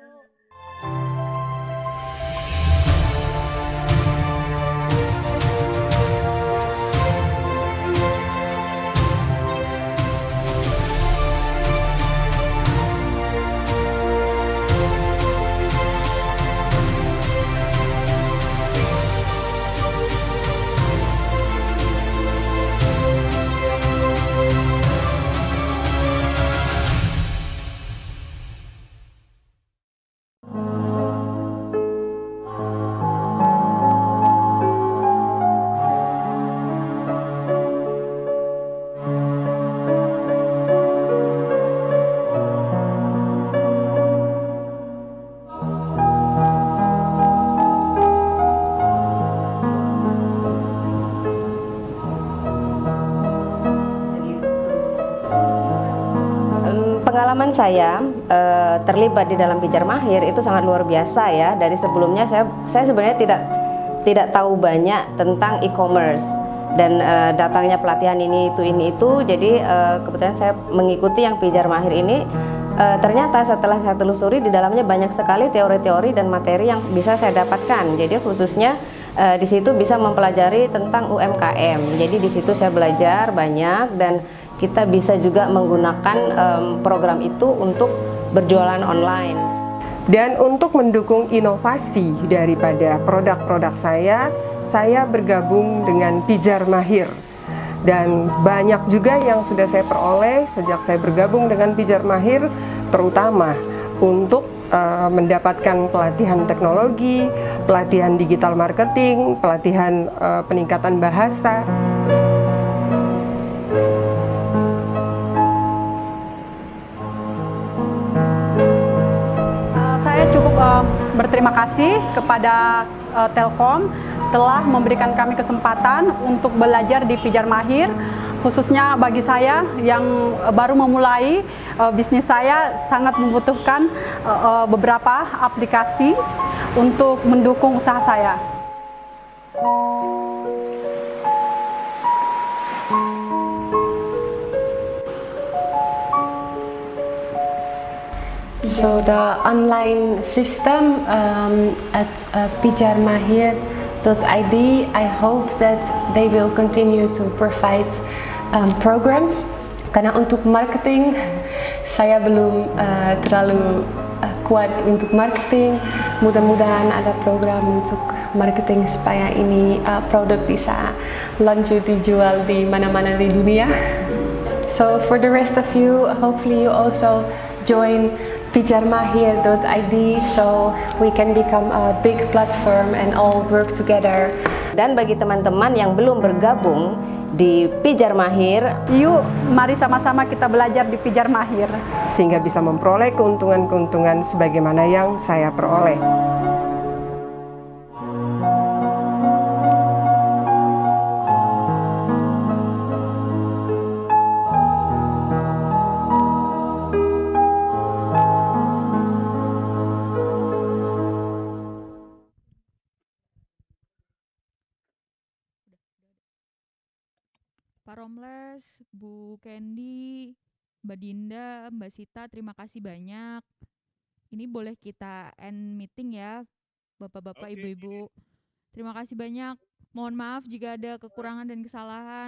Pengalaman saya terlibat di dalam Pijar Mahir itu sangat luar biasa ya. Dari sebelumnya saya sebenarnya tidak tahu banyak tentang e-commerce, dan datangnya pelatihan ini itu. Jadi kebetulan saya mengikuti yang Pijar Mahir ini. Ternyata setelah saya telusuri, di dalamnya banyak sekali teori-teori dan materi yang bisa saya dapatkan. Jadi khususnya di situ bisa mempelajari tentang UMKM. Jadi di situ saya belajar banyak, dan kita bisa juga menggunakan program itu untuk berjualan online. Dan untuk mendukung inovasi daripada produk-produk saya bergabung dengan Pijar Mahir. Dan banyak juga yang sudah saya peroleh sejak saya bergabung dengan Pijar Mahir, terutama untuk mendapatkan pelatihan teknologi, pelatihan digital marketing, pelatihan peningkatan bahasa. Saya cukup berterima kasih kepada Telkom telah memberikan kami kesempatan untuk belajar di Pijar Mahir, khususnya bagi saya yang baru memulai bisnis. Saya sangat membutuhkan beberapa aplikasi untuk mendukung usaha saya. So the online system at pijarmahir.id, I hope that they will continue to provide programs. Karena untuk marketing, saya belum terlalu kuat untuk marketing. Mudah-mudahan ada program untuk marketing supaya ini produk bisa lanjut dijual di mana-mana di dunia. So for the rest of you, hopefully you also join pijarmahir.id so we can become a big platform and all work together. Dan bagi teman-teman yang belum bergabung di Pijar Mahir, yuk mari sama-sama kita belajar di Pijar Mahir sehingga bisa memperoleh keuntungan-keuntungan sebagaimana yang saya peroleh. Ramles, Bu Candy, Mbak Dinda, Mbak Sita, terima kasih banyak. Ini boleh kita end meeting ya, Bapak-bapak, Oke. Ibu-ibu. Terima kasih banyak. Mohon maaf jika ada kekurangan dan kesalahan.